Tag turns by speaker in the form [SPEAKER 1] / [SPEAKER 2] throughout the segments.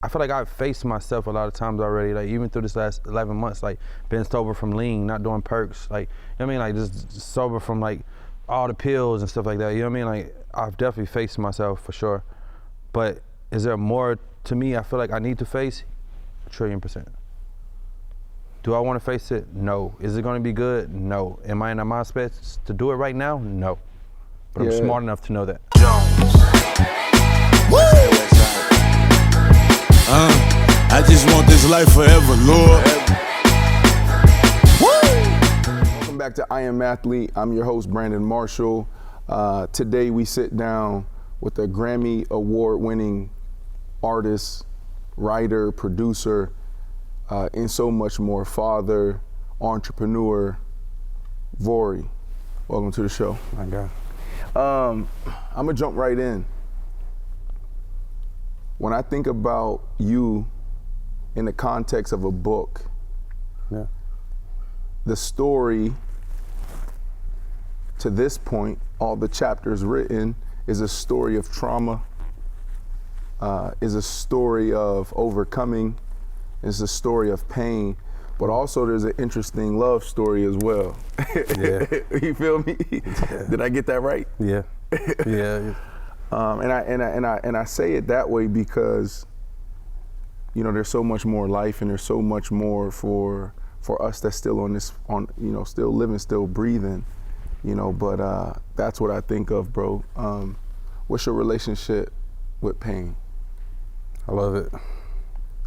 [SPEAKER 1] I feel like I've faced myself a lot of times already, like even through this last 11 months, like been sober from lean, not doing perks, like, you know what I mean? Like just sober from like all the pills and stuff like that, you know what I mean? Like I've definitely faced myself for sure. But is there more to me I feel like I need to face? 1,000,000,000%. Do I want to face it? No. Is it going to be good? No. Am I in a mindset to do it right now? No. But I'm smart enough to know that.
[SPEAKER 2] I just want this life forever, Lord.
[SPEAKER 3] Welcome back to I Am Athlete. I'm your host, Brandon Marshall. Today we sit down with a Grammy Award-winning artist, writer, producer, and so much more, father, entrepreneur, Vory. Welcome to the show.
[SPEAKER 1] My God.
[SPEAKER 3] I'm gonna jump right in. When I think about you in the context of a book, the story to this point, all the chapters written, is a story of trauma, is a story of overcoming, is a story of pain, but also there's an interesting love story as well.
[SPEAKER 1] Yeah.
[SPEAKER 3] You feel me?
[SPEAKER 1] Yeah.
[SPEAKER 3] Did I get that right?
[SPEAKER 1] Yeah. Yeah.
[SPEAKER 3] And I say it that way because, you know, there's so much more life and there's so much more for us that's still still living, still breathing, you know, but that's what I think of, bro. What's your relationship with pain?
[SPEAKER 1] I love it.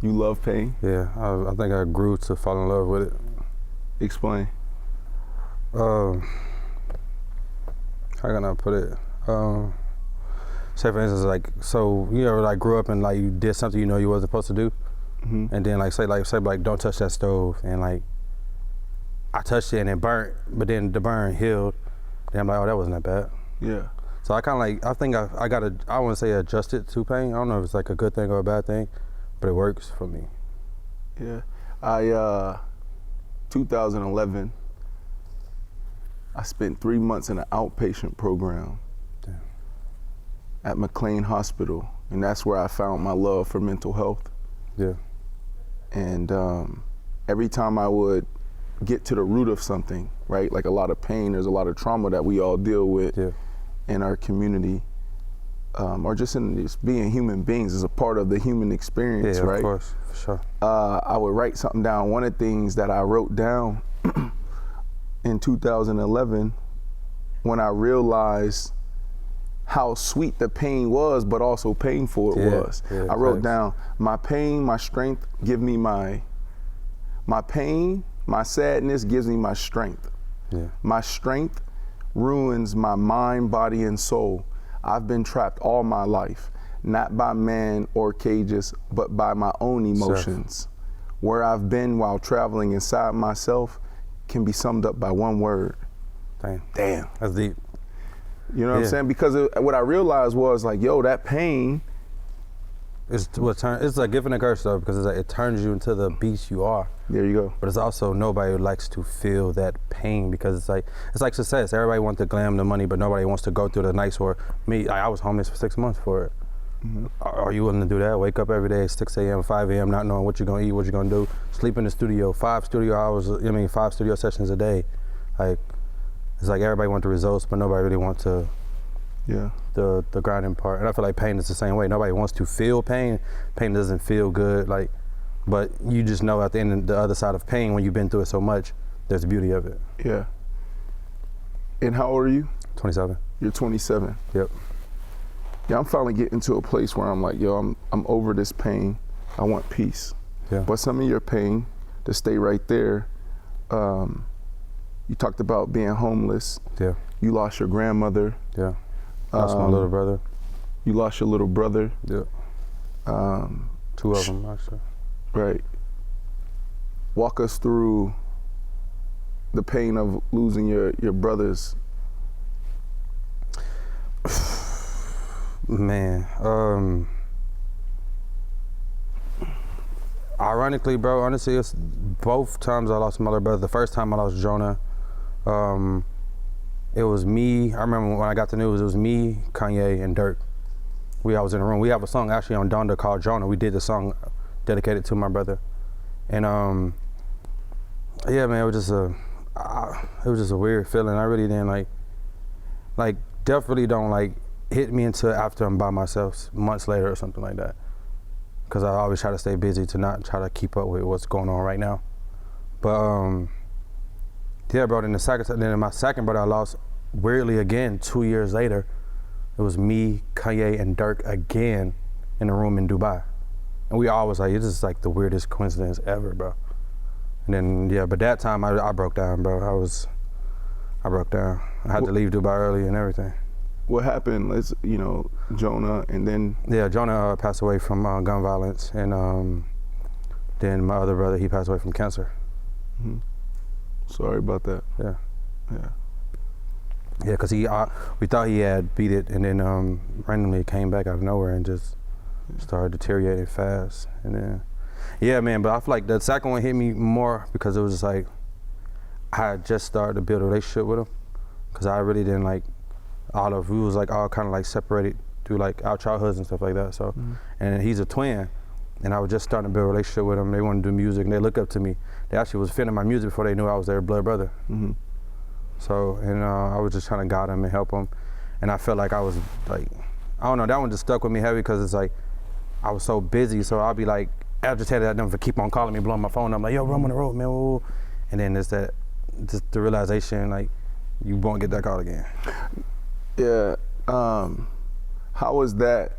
[SPEAKER 3] You love pain?
[SPEAKER 1] Yeah, I think I grew to fall in love with it.
[SPEAKER 3] Explain.
[SPEAKER 1] How can I put it? Say for instance, like, so you ever like grew up and like you did something you know you wasn't supposed to do, and then like say don't touch that stove, and like I touched it and it burnt, but then the burn healed. Then I'm like, oh, that wasn't that bad.
[SPEAKER 3] Yeah.
[SPEAKER 1] So I kind of like, I think I gotta, I want to say adjusted to pain. I don't know if it's like a good thing or a bad thing, but it works for me.
[SPEAKER 3] Yeah. 2011, I spent 3 months in an outpatient program at McLean Hospital, and that's where I found my love for mental health.
[SPEAKER 1] Yeah.
[SPEAKER 3] And every time I would get to the root of something, right, like a lot of pain, there's a lot of trauma that we all deal with in our community, or just in just being human beings is a part of the human experience, right?
[SPEAKER 1] Of course, for sure.
[SPEAKER 3] I would write something down. One of the things that I wrote down in 2011, when I realized how sweet the pain was, but also painful it was.
[SPEAKER 1] Yeah,
[SPEAKER 3] I wrote down, my pain, my strength, give me my pain, my sadness gives me my strength.
[SPEAKER 1] Yeah.
[SPEAKER 3] My strength ruins my mind, body, and soul. I've been trapped all my life, not by man or cages, but by my own emotions. Where I've been while traveling inside myself can be summed up by one word. Damn.
[SPEAKER 1] That's deep.
[SPEAKER 3] You know what I'm saying? Because what I realized was like, yo, that pain.
[SPEAKER 1] It's a gift and a curse though, because it's like, it turns you into the beast you are.
[SPEAKER 3] There you go.
[SPEAKER 1] But it's also nobody likes to feel that pain, because it's like success. Everybody wants the glam, the money, but nobody wants to go through the nights. Or me, I was homeless for 6 months for it. Are you willing to do that? Wake up every day at 6 a.m., 5 a.m., not knowing what you're gonna eat, what you're gonna do, sleep in the studio, 5 studio sessions a day. Like, it's like everybody wants the results, but nobody really wants to the grinding part. And I feel like pain is the same way. Nobody wants to feel pain. Pain doesn't feel good, like, but you just know at the end of the other side of pain, when you've been through it so much, there's the beauty of it.
[SPEAKER 3] Yeah. And how old are you?
[SPEAKER 1] 27.
[SPEAKER 3] You're 27.
[SPEAKER 1] Yep.
[SPEAKER 3] Yeah, I'm finally getting to a place where I'm like, yo, I'm over this pain. I want peace.
[SPEAKER 1] Yeah.
[SPEAKER 3] But some of your pain, to stay right there, you talked about being homeless.
[SPEAKER 1] Yeah.
[SPEAKER 3] You lost your grandmother.
[SPEAKER 1] Yeah. Lost my little brother.
[SPEAKER 3] You lost your little brother.
[SPEAKER 1] Yeah. 2 of them, actually.
[SPEAKER 3] Right. Walk us through the pain of losing your brothers.
[SPEAKER 1] Man, ironically, bro, honestly, it's both times I lost my little brother. The first time I lost Jonah, it was me. I remember when I got the news, it was me, Kanye, and Dirk. I was in the room. We have a song actually on Donda called Jonah. We did the song dedicated to my brother, and yeah, man, it was just a weird feeling. I really didn't like definitely don't like hit me until after I'm by myself months later or something like that, because I always try to stay busy to not try to keep up with what's going on right now. But yeah, bro. Then my second brother I lost weirdly again 2 years later. It was me, Kanye, and Dirk again in a room in Dubai. And we always like, it's just like the weirdest coincidence ever, bro. And then, yeah, but that time I broke down, bro. I broke down. I had to leave Dubai early and everything.
[SPEAKER 3] What happened? Jonah, and then?
[SPEAKER 1] Yeah, Jonah passed away from gun violence, and then my other brother, he passed away from cancer.
[SPEAKER 3] Mm-hmm. Sorry about that.
[SPEAKER 1] Yeah.
[SPEAKER 3] Yeah.
[SPEAKER 1] Yeah, because we thought he had beat it, and then randomly it came back out of nowhere and just started deteriorating fast. And then, yeah, man, but I feel like the second one hit me more because it was just like, I had just started to build a relationship with him, because I really didn't like, we was like all kind of like separated through like our childhoods and stuff like that. So, and he's a twin, and I was just starting to build a relationship with him. They wanted to do music, and they look up to me. They actually was fitting my music before they knew I was their blood brother. Mm-hmm. So, and I was just trying to guide him and help him. And I felt like I was like, I don't know, that one just stuck with me heavy because it's like, I was so busy. So I'll be like, agitated at them for keep on calling me, blowing my phone. I'm like, yo, bro, I'm on the road, man. Whoa. And then it's just the realization, like, you won't get that call again.
[SPEAKER 3] Yeah. How was that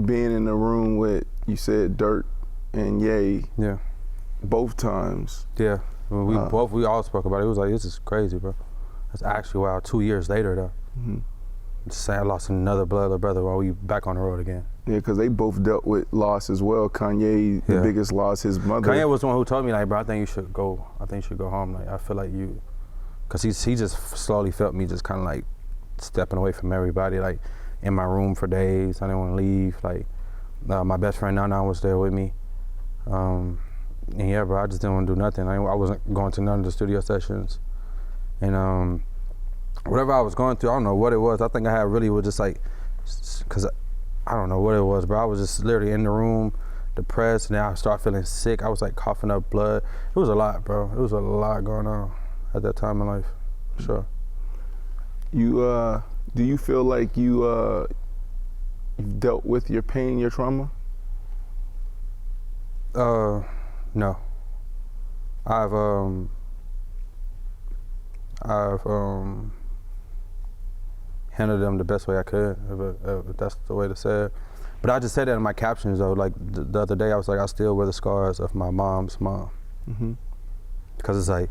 [SPEAKER 3] being in the room with, you said Dirk and Ye? Yeah. Both times.
[SPEAKER 1] Yeah. We all spoke about it. It was like, this is crazy, bro. That's actually wild. 2 years later, though. Mm-hmm. Just saying I lost another blood brother while we back on the road again.
[SPEAKER 3] Yeah, because they both dealt with loss as well. Kanye, the biggest loss, his mother.
[SPEAKER 1] Kanye was the one who told me, like, bro, I think you should go home. Like, I feel like because he just slowly felt me just kind of like stepping away from everybody, like in my room for days. I didn't want to leave. Like, my best friend Nana was there with me. And yeah, bro, I just didn't want to do nothing. I wasn't going to none of the studio sessions. And whatever I was going through, I don't know what it was. I think I had really was just like, because I don't know what it was, bro. I was just literally in the room, depressed, and then I started feeling sick. I was like coughing up blood. It was a lot, bro. It was a lot going on at that time in life, for sure.
[SPEAKER 3] Do you feel like you've dealt with your pain, your trauma?
[SPEAKER 1] No. I've handled them the best way I could, if that's the way to say it. But I just said that in my captions though. Like the other day, I was like, I still wear the scars of my mom's mom. Mm-hmm. Because it's like,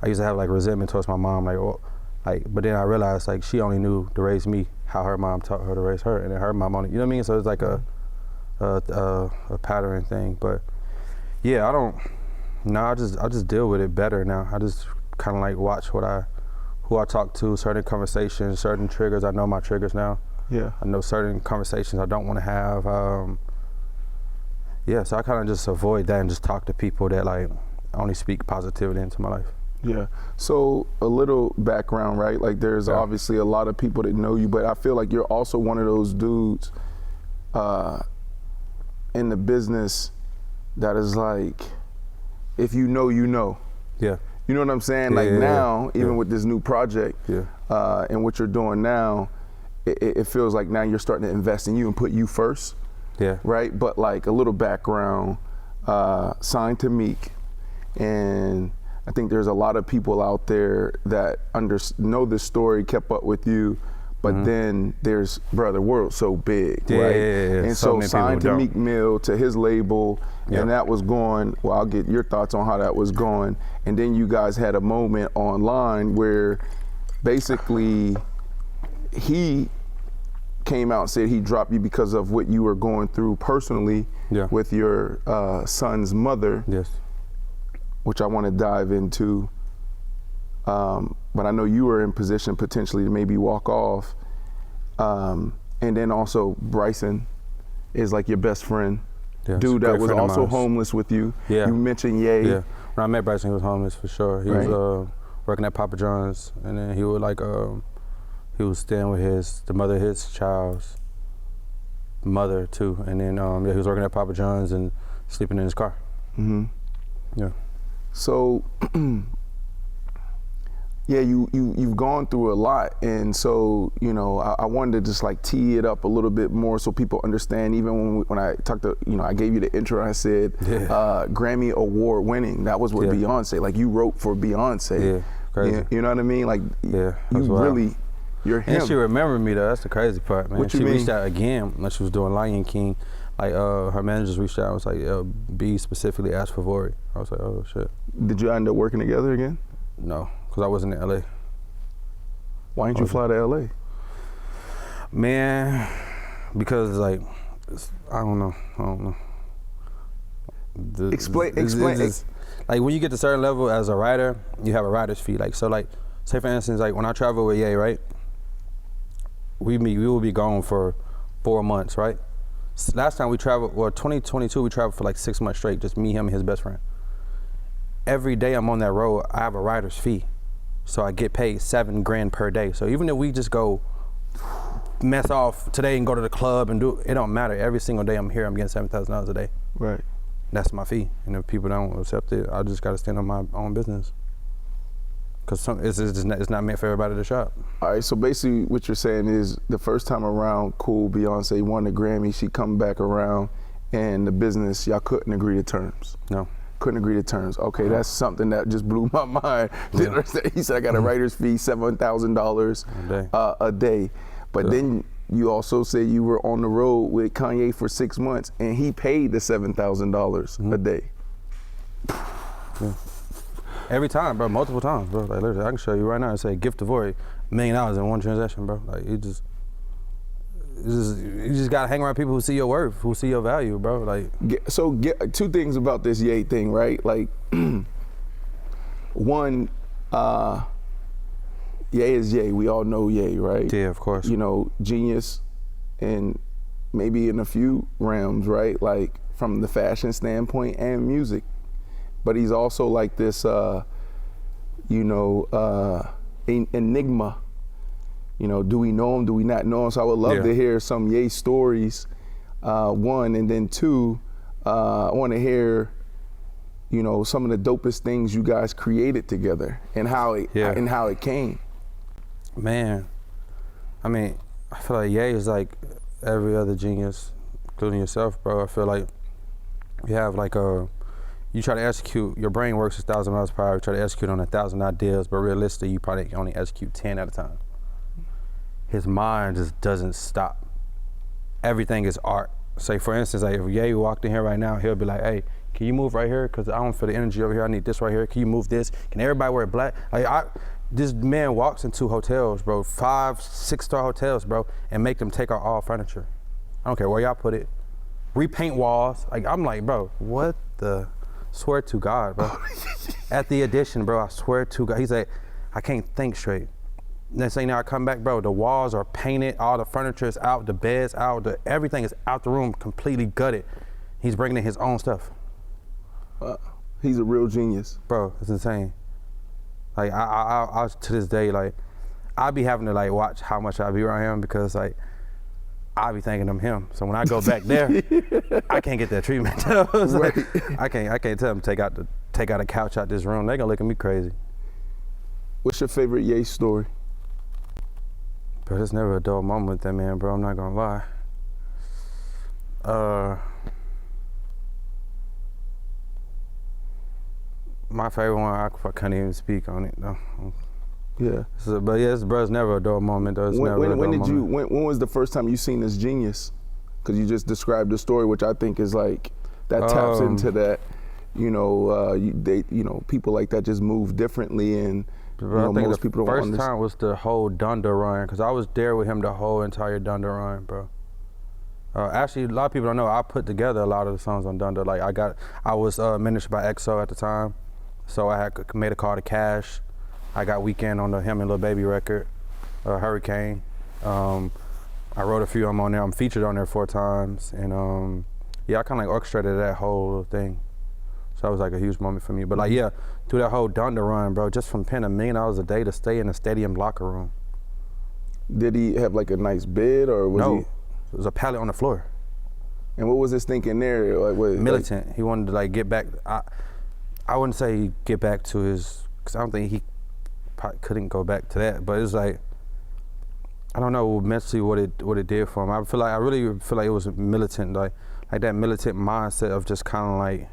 [SPEAKER 1] I used to have like resentment towards my mom, but then I realized like she only knew to raise me how her mom taught her to raise her, and then her mom only, you know what I mean? So it's like a pattern thing. But yeah, I just deal with it better now. I just kind of like watch who I talk to, certain conversations, certain triggers. I know my triggers now. Yeah. I know certain conversations I don't want to have. Yeah, so I kind of just avoid that and just talk to people that like only speak positivity into my life.
[SPEAKER 3] Yeah. So a little background, right? Like there's obviously a lot of people that know you, but I feel like you're also one of those dudes in the business that is like, if you know, you know. Yeah. You know what I'm saying? Yeah, like now, even with this new project and what you're doing now, it feels like now you're starting to invest in you and put you first. Yeah. Right? But like a little background, signed to Meek, and I think there's a lot of people out there that know this story, kept up with you, but then there's, bro, the world's so big, right? And so signed to Meek Mill, to his label, and that was going, well, I'll get your thoughts on how that was going. And then you guys had a moment online where basically he came out and said he dropped you because of what you were going through personally with your son's mother. Yes. Which I want to dive into, but I know you were in position potentially to maybe walk off. And then also Bryson is like your best friend, dude that was also homeless with you. Yeah. You mentioned Ye. Yeah.
[SPEAKER 1] When I met Bryson, he was homeless for sure. He was working at Papa John's, and then he would like he was staying with the mother of his child's mother too, and then yeah, he was working at Papa John's and sleeping in his car. Yeah.
[SPEAKER 3] So, yeah, you've gone through a lot, and so I wanted to just like tee it up a little bit more so people understand. Even when I talked to I gave you the intro, I said Grammy Award winning. That was with Beyonce. Like you wrote for Beyonce.
[SPEAKER 1] Yeah, crazy.
[SPEAKER 3] You know what I mean? Like
[SPEAKER 1] yeah,
[SPEAKER 3] you really, you're him.
[SPEAKER 1] And she remembered me though. That's the crazy part, man.
[SPEAKER 3] What you
[SPEAKER 1] she
[SPEAKER 3] mean?
[SPEAKER 1] reached out again when she was doing Lion King. Like her managers reached out and was like, B specifically asked for Vory. I was like, oh shit.
[SPEAKER 3] Did you end up working together again?
[SPEAKER 1] No, because I wasn't in LA.
[SPEAKER 3] Why didn't you fly to LA?
[SPEAKER 1] Man, because like, I don't know.
[SPEAKER 3] Explain.
[SPEAKER 1] Like when you get to a certain level as a writer, you have a writer's fee. Like so, like say for instance, like when I travel with Ye, right? We will be gone for 4 months, right? Last time we traveled, 2022, we traveled for like 6 months straight, just me, him, and his best friend. Every day I'm on that road, I have a writer's fee. So I get paid $7 grand per day. So even if we just go mess off today and go to the club and it don't matter. Every single day I'm here, I'm getting $7,000 a day.
[SPEAKER 3] Right.
[SPEAKER 1] That's my fee. And if people don't accept it, I just gotta stand on my own business. Cause it's not meant for everybody to shop.
[SPEAKER 3] All right, so basically what you're saying is the first time around, cool, Beyonce won the Grammy, she come back around, and the business, y'all couldn't agree to terms.
[SPEAKER 1] No.
[SPEAKER 3] Couldn't agree to terms. Okay, that's something that just blew my mind.
[SPEAKER 1] Yeah.
[SPEAKER 3] He said, I got a writer's fee, $7,000 a day. But then you also said you were on the road with Kanye for 6 months, and he paid the $7,000 a day.
[SPEAKER 1] Yeah. Every time, bro, multiple times, bro. Like literally, I can show you right now and say, gift to Vory, $1 million in one transaction, bro. Like you just gotta hang around people who see your worth, who see your value, bro. Like
[SPEAKER 3] so, two things about this Ye thing, right? Like, one, Ye is Ye. We all know Ye, right?
[SPEAKER 1] Yeah, of course.
[SPEAKER 3] Genius, and maybe in a few realms, right? Like from the fashion standpoint and music. But he's also like this, enigma. Do we know him? Do we not know him? So I would love to hear some Ye stories, one, and then two, I want to hear, some of the dopest things you guys created together and how it came.
[SPEAKER 1] Man, I mean, I feel like Ye is like every other genius, including yourself, bro. I feel like you have like you try to execute, your brain works 1,000 miles per hour, you try to execute on 1,000 ideas, but realistically, you probably only execute 10 at a time. His mind just doesn't stop. Everything is art. Say for instance, like if Ye walked in here right now, he'll be like, hey, can you move right here? Cause I don't feel the energy over here, I need this right here. Can you move this? Can everybody wear black? This man walks into hotels, bro, 5, 6-star hotels, bro, and make them take out all furniture. I don't care where y'all put it. Repaint walls. Like I'm like, bro, what the? Swear to God, bro. At the audition, bro, I swear to God. He's like, I can't think straight. Next thing I come back, bro, the walls are painted, all the furniture is out, the bed's out, everything is out the room, completely gutted. He's bringing in his own stuff.
[SPEAKER 3] He's a real genius.
[SPEAKER 1] Bro, it's insane. Like, I to this day, like, I be having to, like, watch how much I be around him because, like, I be thinking I'm him. So when I go back there, I can't get that treatment. Like, I can't tell them take out a couch out this room. They gonna look at me crazy.
[SPEAKER 3] What's your favorite Ye story?
[SPEAKER 1] Bro, there's never a dull moment with that man, bro. I'm not gonna lie. My favorite one, I couldn't even speak on it though.
[SPEAKER 3] Yeah.
[SPEAKER 1] So, but yeah, bro, it's never a dull moment though.
[SPEAKER 3] When was the first time you seen this genius? Because you just described the story, which I think is like, that taps into that, people like that just move differently, and
[SPEAKER 1] bro, I think
[SPEAKER 3] most people don't understand.
[SPEAKER 1] The first time was the whole Donda run, because I was there with him the whole entire Donda run, bro. Actually, a lot of people don't know, I put together a lot of the songs on Donda. Like I was mentored by EXO at the time, so I had made a call to Cash. I got Weekend on the him and Lil Baby record, Hurricane. I wrote a few of them on there. I'm featured on there 4 times, and yeah, I kind of like orchestrated that whole thing. So that was like a huge moment for me. But like, yeah, through that whole Donda run, bro, just from paying $1 million a day to stay in the stadium locker room.
[SPEAKER 3] Did he have like a nice bed, or was he?
[SPEAKER 1] It was a pallet on the floor.
[SPEAKER 3] And what was his thinking there? Like, what,
[SPEAKER 1] militant. He wanted to like get back. I wouldn't say get back to his, because I don't think he probably couldn't go back to that. But it's like, I don't know mentally what it did for him. I really feel like it was militant, like that militant mindset of just kind of like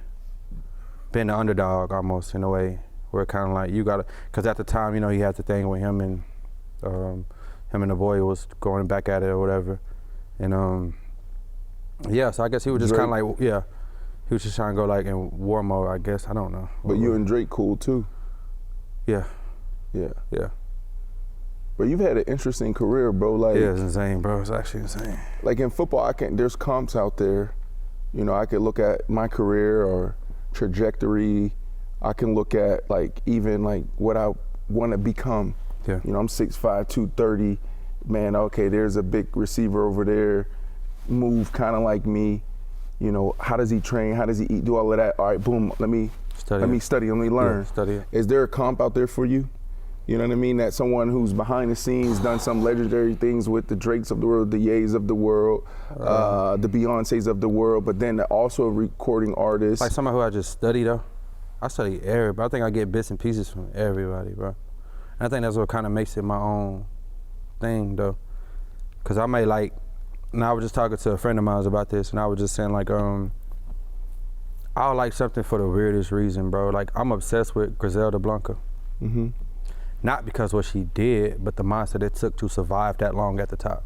[SPEAKER 1] being the underdog almost in a way, where kind of like you gotta, because at the time, you know, he had the thing with him and the boy was going back at it or whatever, and yeah, so I guess he was just kind of like, yeah, he was just trying to go like in war mode, I guess. I don't know.
[SPEAKER 3] But you and Drake cool too.
[SPEAKER 1] Yeah.
[SPEAKER 3] Yeah.
[SPEAKER 1] Yeah.
[SPEAKER 3] But you've had an interesting career, bro. Like,
[SPEAKER 1] yeah, it's insane, bro. It's actually insane.
[SPEAKER 3] Like in football, there's comps out there. You know, I could look at my career or trajectory. I can look at like even like what I want to become.
[SPEAKER 1] Yeah.
[SPEAKER 3] You know, I'm 6'5", 230. Man, okay, there's a big receiver over there, move kind of like me. You know, how does he train? How does he eat? Do all of that? All right, boom. Let me study. Let me learn.
[SPEAKER 1] Yeah, study it.
[SPEAKER 3] Is there a comp out there for you? You know what I mean? That someone who's behind the scenes done some legendary things with the Drakes of the world, the Ye's of the world, the Beyoncé's of the world, but then also a recording artist.
[SPEAKER 1] Like someone who I just study though. I study everybody. I think I get bits and pieces from everybody, bro. And I think that's what kind of makes it my own thing though. Cause I may like, and I was just talking to a friend of mine about this, and I was just saying like, I would like something for the weirdest reason, bro. Like I'm obsessed with Griselda Blanca.
[SPEAKER 3] Mm-hmm.
[SPEAKER 1] Not because what she did, but the mindset it took to survive that long at the top.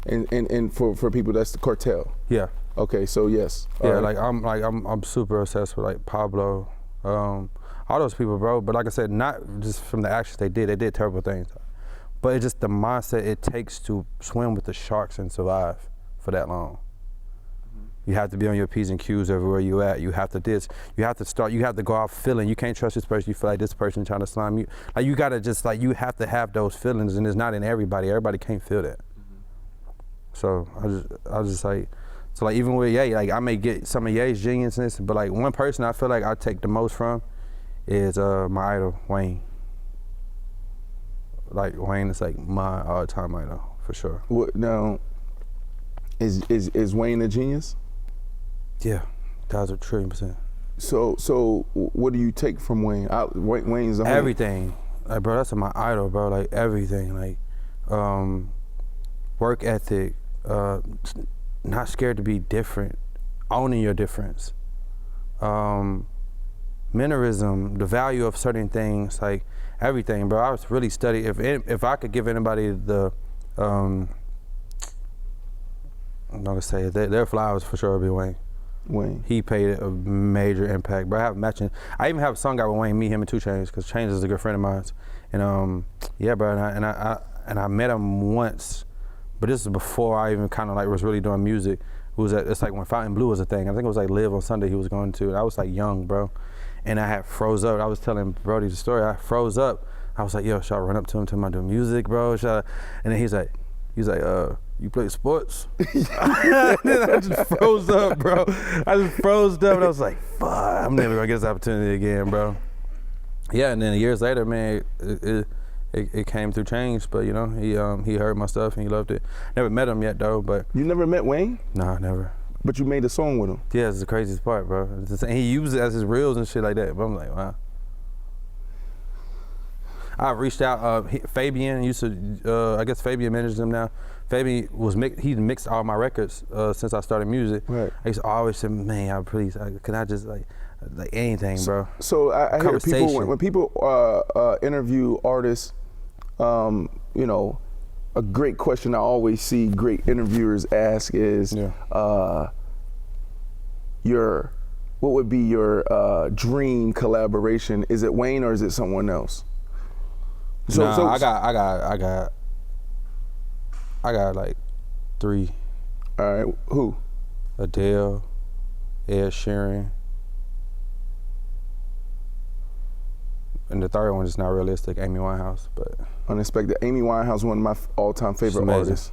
[SPEAKER 3] And for people, that's the cartel.
[SPEAKER 1] Yeah.
[SPEAKER 3] Okay, so yes.
[SPEAKER 1] Yeah, right. I'm super obsessed with like Pablo, all those people, bro. But like I said, not just from the actions they did terrible things. But it's just the mindset it takes to swim with the sharks and survive for that long. You have to be on your P's and Q's everywhere you at. You have to go out feeling. You can't trust this person. You feel like this person trying to slime you. Like you gotta just like, you have to have those feelings, and it's not in everybody. Everybody can't feel that. So I was just like, so like even with Ye, like I may get some of Ye's geniusness, but like one person I feel like I take the most from is my idol, Wayne. Like Wayne is like my all-time idol for sure.
[SPEAKER 3] What now? Is Wayne a genius?
[SPEAKER 1] Yeah, 1,000,000,000,000%.
[SPEAKER 3] So what do you take from Wayne? Wayne's the
[SPEAKER 1] everything. Like, bro, that's my idol, bro. Like everything. Like work ethic, not scared to be different, owning your difference, mannerism, the value of certain things, like everything, bro. I was really studying. If I could give anybody the I'm not gonna say their flowers for sure would be Wayne. He paid a major impact, bro. I even have a song out with Wayne, me, him, and 2 Chainz, because Chainz is a good friend of mine. And yeah, bro, and I met him once, but this is before I even kind of like was really doing music. It's like when Fountain Blue was a thing. I think it was like Live on Sunday he was going to, and I was like young, bro. And I had froze up. I was telling Brody the story. I froze up. I was like, yo, should I run up to him, tell him I do music, bro? And then he's like, you play sports? Then I just froze up, bro. I just froze up, and I was like, fuck, I'm never gonna get this opportunity again, bro. Yeah, and then years later, man, it came through Change, but you know, he heard my stuff and he loved it. Never met him yet though, but.
[SPEAKER 3] You never met Wayne?
[SPEAKER 1] Nah, never.
[SPEAKER 3] But you made a song with him? Yeah,
[SPEAKER 1] it's the craziest part, bro. He used it as his reels and shit like that, but I'm like, wow. I reached out, Fabian used to, I guess Fabian manages him now. Fabian he mixed all my records since I started music.
[SPEAKER 3] Right.
[SPEAKER 1] I used to always say, man, please, can I just like anything, bro.
[SPEAKER 3] So I hear people, when people interview artists, you know, a great question I always see great interviewers ask is, what would be your dream collaboration? Is it Wayne or is it someone else?
[SPEAKER 1] I got like 3.
[SPEAKER 3] All right, who?
[SPEAKER 1] Adele, Ed Sheeran, and the third one is not realistic, Amy Winehouse, but.
[SPEAKER 3] Unexpected. Amy Winehouse, one of my all-time favorite artists.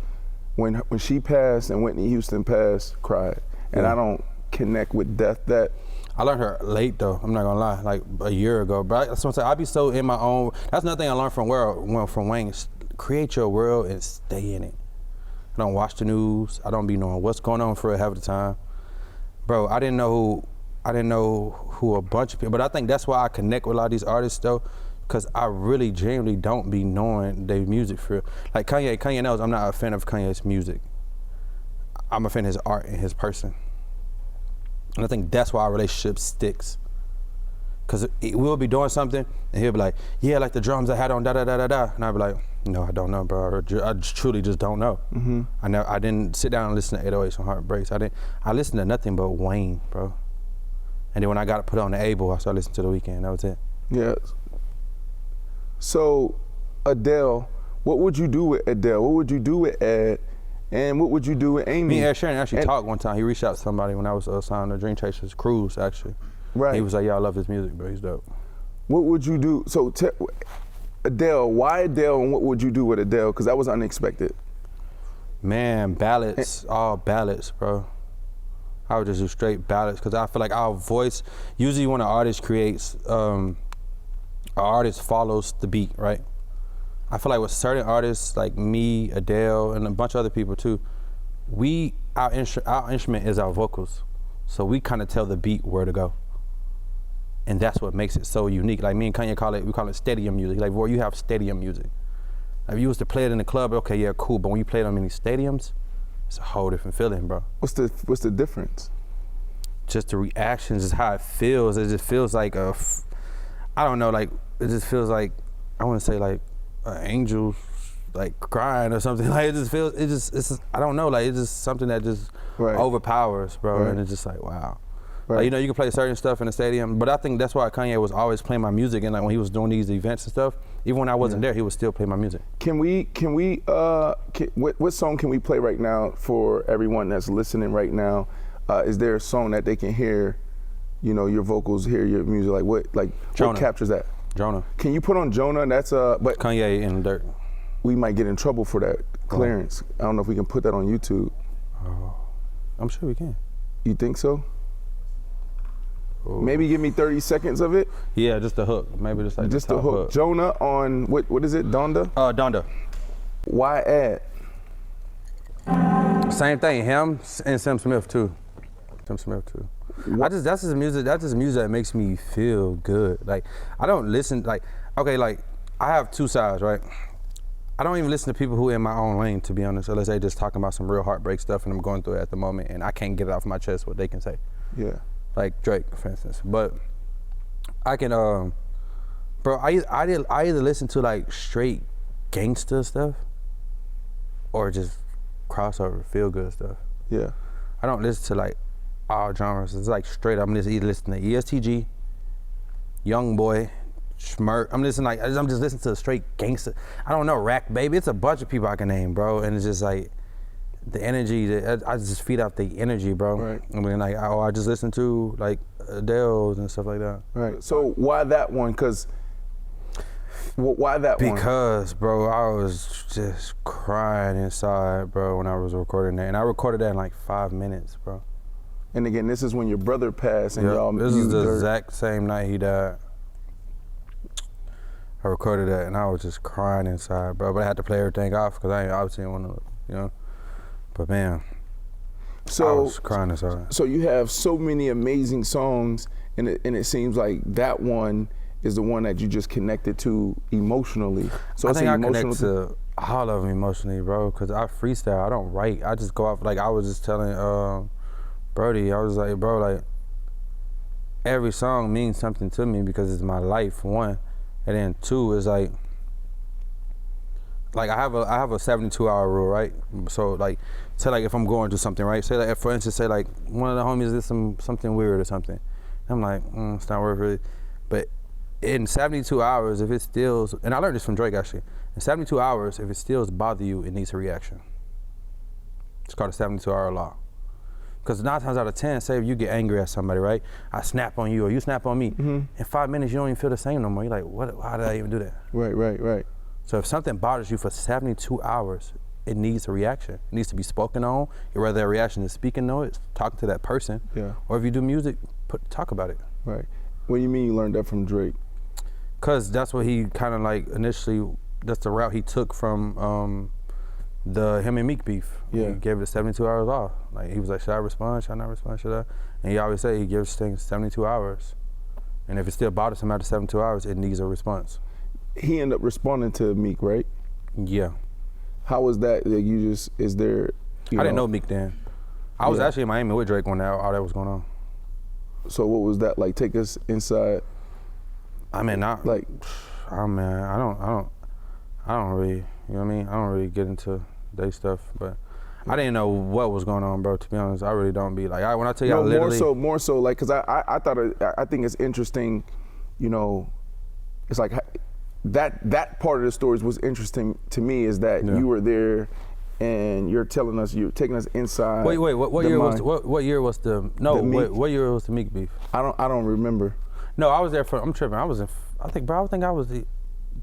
[SPEAKER 3] When she passed and Whitney Houston passed, cried. And I don't connect with death that.
[SPEAKER 1] I learned her late though, I'm not gonna lie, like a year ago. But that's what I'm saying, I be so in my own, that's another thing I learned from Wayne, is create your world and stay in it. I don't watch the news. I don't be knowing what's going on for half the time. Bro, I didn't know who a bunch of people, but I think that's why I connect with a lot of these artists though, because I really genuinely don't be knowing their music for, like Kanye knows I'm not a fan of Kanye's music. I'm a fan of his art and his person. And I think that's why our relationship sticks. Cause we'll be doing something and he'll be like, yeah, like the drums I had on da da da da da. And I'll be like, no, I don't know, bro. I truly just don't know. Mm-hmm. I didn't sit down and listen to 808s and Heartbreaks. I listened to nothing but Wayne, bro. And then when I got to put on the Able, I started listening to The Weeknd. That was it.
[SPEAKER 3] Yeah. So, Adele, what would you do with Adele? What would you do with Ed? And what would you do with Amy?
[SPEAKER 1] Me and Ed Sheeran actually talked one time. He reached out to somebody when I was signed to Dream Chasers Cruise, actually.
[SPEAKER 3] Right.
[SPEAKER 1] And he was like, yeah, I love his music, bro. He's dope.
[SPEAKER 3] What would you do? So, Adele, why Adele, and what would you do with Adele? Because that was unexpected.
[SPEAKER 1] Man, ballads, all ballads, bro. I would just do straight ballads because I feel like our voice, usually when an artist creates, an artist follows the beat, right? I feel like with certain artists like me, Adele, and a bunch of other people too, our instrument is our vocals. So we kind of tell the beat where to go. And that's what makes it so unique. Like me and Kanye we call it stadium music. Like, Vory, you have stadium music. If you was to play it in the club, okay, yeah, cool. But when you play it on many stadiums, it's a whole different feeling, bro.
[SPEAKER 3] What's the difference?
[SPEAKER 1] Just the reactions, is how it feels. It just feels like I don't know, like, it just feels like, I want to say like an angel like crying or something. Like it just feels, it's just, I don't know, like it's just something that just overpowers, bro. Right. And it's just like, wow. Right. Like, you know, you can play certain stuff in the stadium, but I think that's why Kanye was always playing my music, and like when he was doing these events and stuff, even when I wasn't there, he would still play my music. What song can we play right now for everyone that's listening right now? Is there a song that they can hear, you know, your vocals, hear your music? Like what captures that? Jonah.
[SPEAKER 3] Can you put on Jonah? That's but
[SPEAKER 1] Kanye in the Dirt.
[SPEAKER 3] We might get in trouble for that clearance. I don't know if we can put that on YouTube.
[SPEAKER 1] Oh, I'm sure we can.
[SPEAKER 3] You think so?
[SPEAKER 1] Ooh.
[SPEAKER 3] Maybe give me 30 seconds of it.
[SPEAKER 1] Yeah, just the hook. Maybe just like
[SPEAKER 3] just the hook. Jonah on what is it? Donda?
[SPEAKER 1] Donda.
[SPEAKER 3] Why Ed?
[SPEAKER 1] Same thing. Him and Sam Smith too. That's just music that makes me feel good. Like I don't listen, like, okay, like I have two sides, right? I don't even listen to people who are in my own lane, to be honest, unless they just talking about some real heartbreak stuff and I'm going through it at the moment and I can't get it off my chest what they can say.
[SPEAKER 3] Yeah.
[SPEAKER 1] Like Drake, for instance. But I can, bro, I either listen to like straight gangster stuff or just crossover, feel good stuff.
[SPEAKER 3] Yeah.
[SPEAKER 1] I don't listen to like all genres. It's like straight up, I'm just either listening to ESTG, Young Boy, Schmirk. I'm just listening to straight gangster. I don't know, Rack Baby. It's a bunch of people I can name, bro. And it's just like the energy. I just feed off the energy, bro.
[SPEAKER 3] Right.
[SPEAKER 1] I mean, like, I just listen to like Adele's and stuff like that.
[SPEAKER 3] Right. So why that one? Why that one?
[SPEAKER 1] Because, bro, I was just crying inside, bro, when I was recording that. And I recorded that in like 5 minutes, bro.
[SPEAKER 3] And again, this is when your brother passed and y'all.
[SPEAKER 1] This is the exact same night he died. I recorded that and I was just crying inside, bro. But I had to play everything off because I obviously didn't want to, you know. But man, I was crying inside.
[SPEAKER 3] So you have so many amazing songs, and it seems like that one is the one that you just connected to emotionally. So
[SPEAKER 1] I think I connect to all of them emotionally, bro, because I freestyle. I don't write. I just go off. Like I was just telling Brody, I was like, bro, like every song means something to me because it's my life, one, and then two is like I have a 72-hour rule, right? So like, say like if I'm going through something, right? Say like, for instance, say like one of the homies did something weird or something. I'm like, it's not worth it. But in 72 hours, if it still, and I learned this from Drake actually, in 72 hours, if it still bother you, it needs a reaction. It's called a 72-hour law. Because 9 times out of 10, say if you get angry at somebody, right? I snap on you or you snap on me. Mm-hmm. In 5 minutes, you don't even feel the same no more. You're like, what? How did I even do that?
[SPEAKER 3] Right.
[SPEAKER 1] So if something bothers you for 72 hours, it needs a reaction. It needs to be spoken on. Whether that reaction is speaking on it, talking to that person, or if you do music, talk about it.
[SPEAKER 3] Right. What do you mean you learned that from Drake?
[SPEAKER 1] Because that's what he kind of like initially, that's the route he took from him and Meek beef.
[SPEAKER 3] Yeah.
[SPEAKER 1] He gave it 72 hours off. Like he was like, should I respond? Should I not respond? Should I? And he always said he gives things 72 hours. And if it still bothers him after 72 hours, it needs a response.
[SPEAKER 3] He ended up responding to Meek, right?
[SPEAKER 1] Yeah.
[SPEAKER 3] How was that? Like, is there?
[SPEAKER 1] I didn't know Meek then. I was actually in Miami with Drake when all that was going on.
[SPEAKER 3] So what was that like? Take us inside.
[SPEAKER 1] I mean, I don't really, you know what I mean? I don't really get into they stuff, but I didn't know what was going on, bro. To be honest, I really don't be like, when I tell you, I literally
[SPEAKER 3] more so, like, cause I think it's interesting, you know, it's like that part of the stories was interesting to me is that you were there and you're telling us, you're taking us inside.
[SPEAKER 1] Wait, what year was what year was the what year was the Meek beef?
[SPEAKER 3] I don't remember.
[SPEAKER 1] No, I was there for, I'm tripping. I was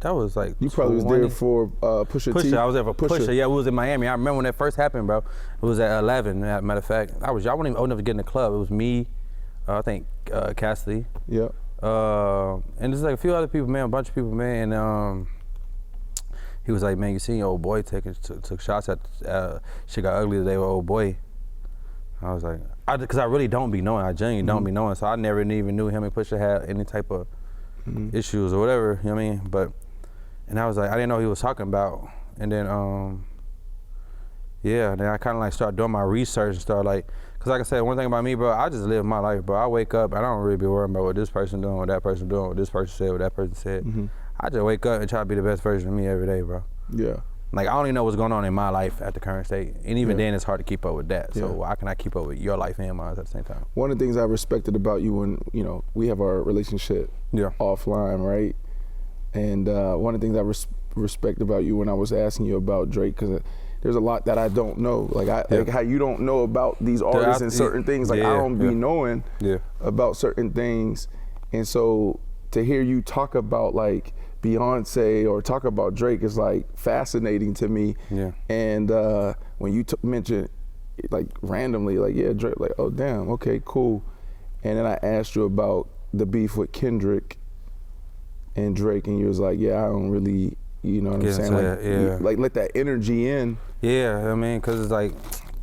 [SPEAKER 1] that was like
[SPEAKER 3] you probably was there for Pusha T.
[SPEAKER 1] I was there for Pusha. Yeah, we was in Miami. I remember when that first happened, bro. It was at 11. Matter of fact, y'all wasn't even old enough to get in the club. It was me, I think Cassidy.
[SPEAKER 3] Yeah.
[SPEAKER 1] And there's like a few other people, man, a bunch of people, man. And he was like, man, you seen your old boy took shots at shit got ugly today with old boy. I was like, because I really don't be knowing. I genuinely don't be knowing. So I never even knew him and Pusha had any type of issues or whatever. You know what I mean? And I was like, I didn't know what he was talking about. And then, then I kind of like started doing my research and started like, because like I said, one thing about me, bro, I just live my life, bro. I wake up, I don't really be worrying about what this person doing, what that person doing, what this person said, what that person said. I just wake up and try to be the best version of me every day, bro. Yeah. Like, I don't even know what's going on in my life at the current state. And even then, it's hard to keep up with that. So how can I keep up with your life and mine at the same time?
[SPEAKER 3] One of the things I respected about you when, you know, we have our relationship offline, right? And one of the things I respect about you when I was asking you about Drake, because there's a lot that I don't know. Like how you don't know about these artists and certain things. Like I don't be knowing about certain things. And so to hear you talk about like Beyonce or talk about Drake is like fascinating to me. Yeah. And when you mentioned like randomly, like Drake, like oh damn, okay, cool. And then I asked you about the beef with Kendrick and Drake, and you was like, yeah, I don't really, you know what I'm saying? Like let that energy in.
[SPEAKER 1] Yeah, I mean, cause it's like,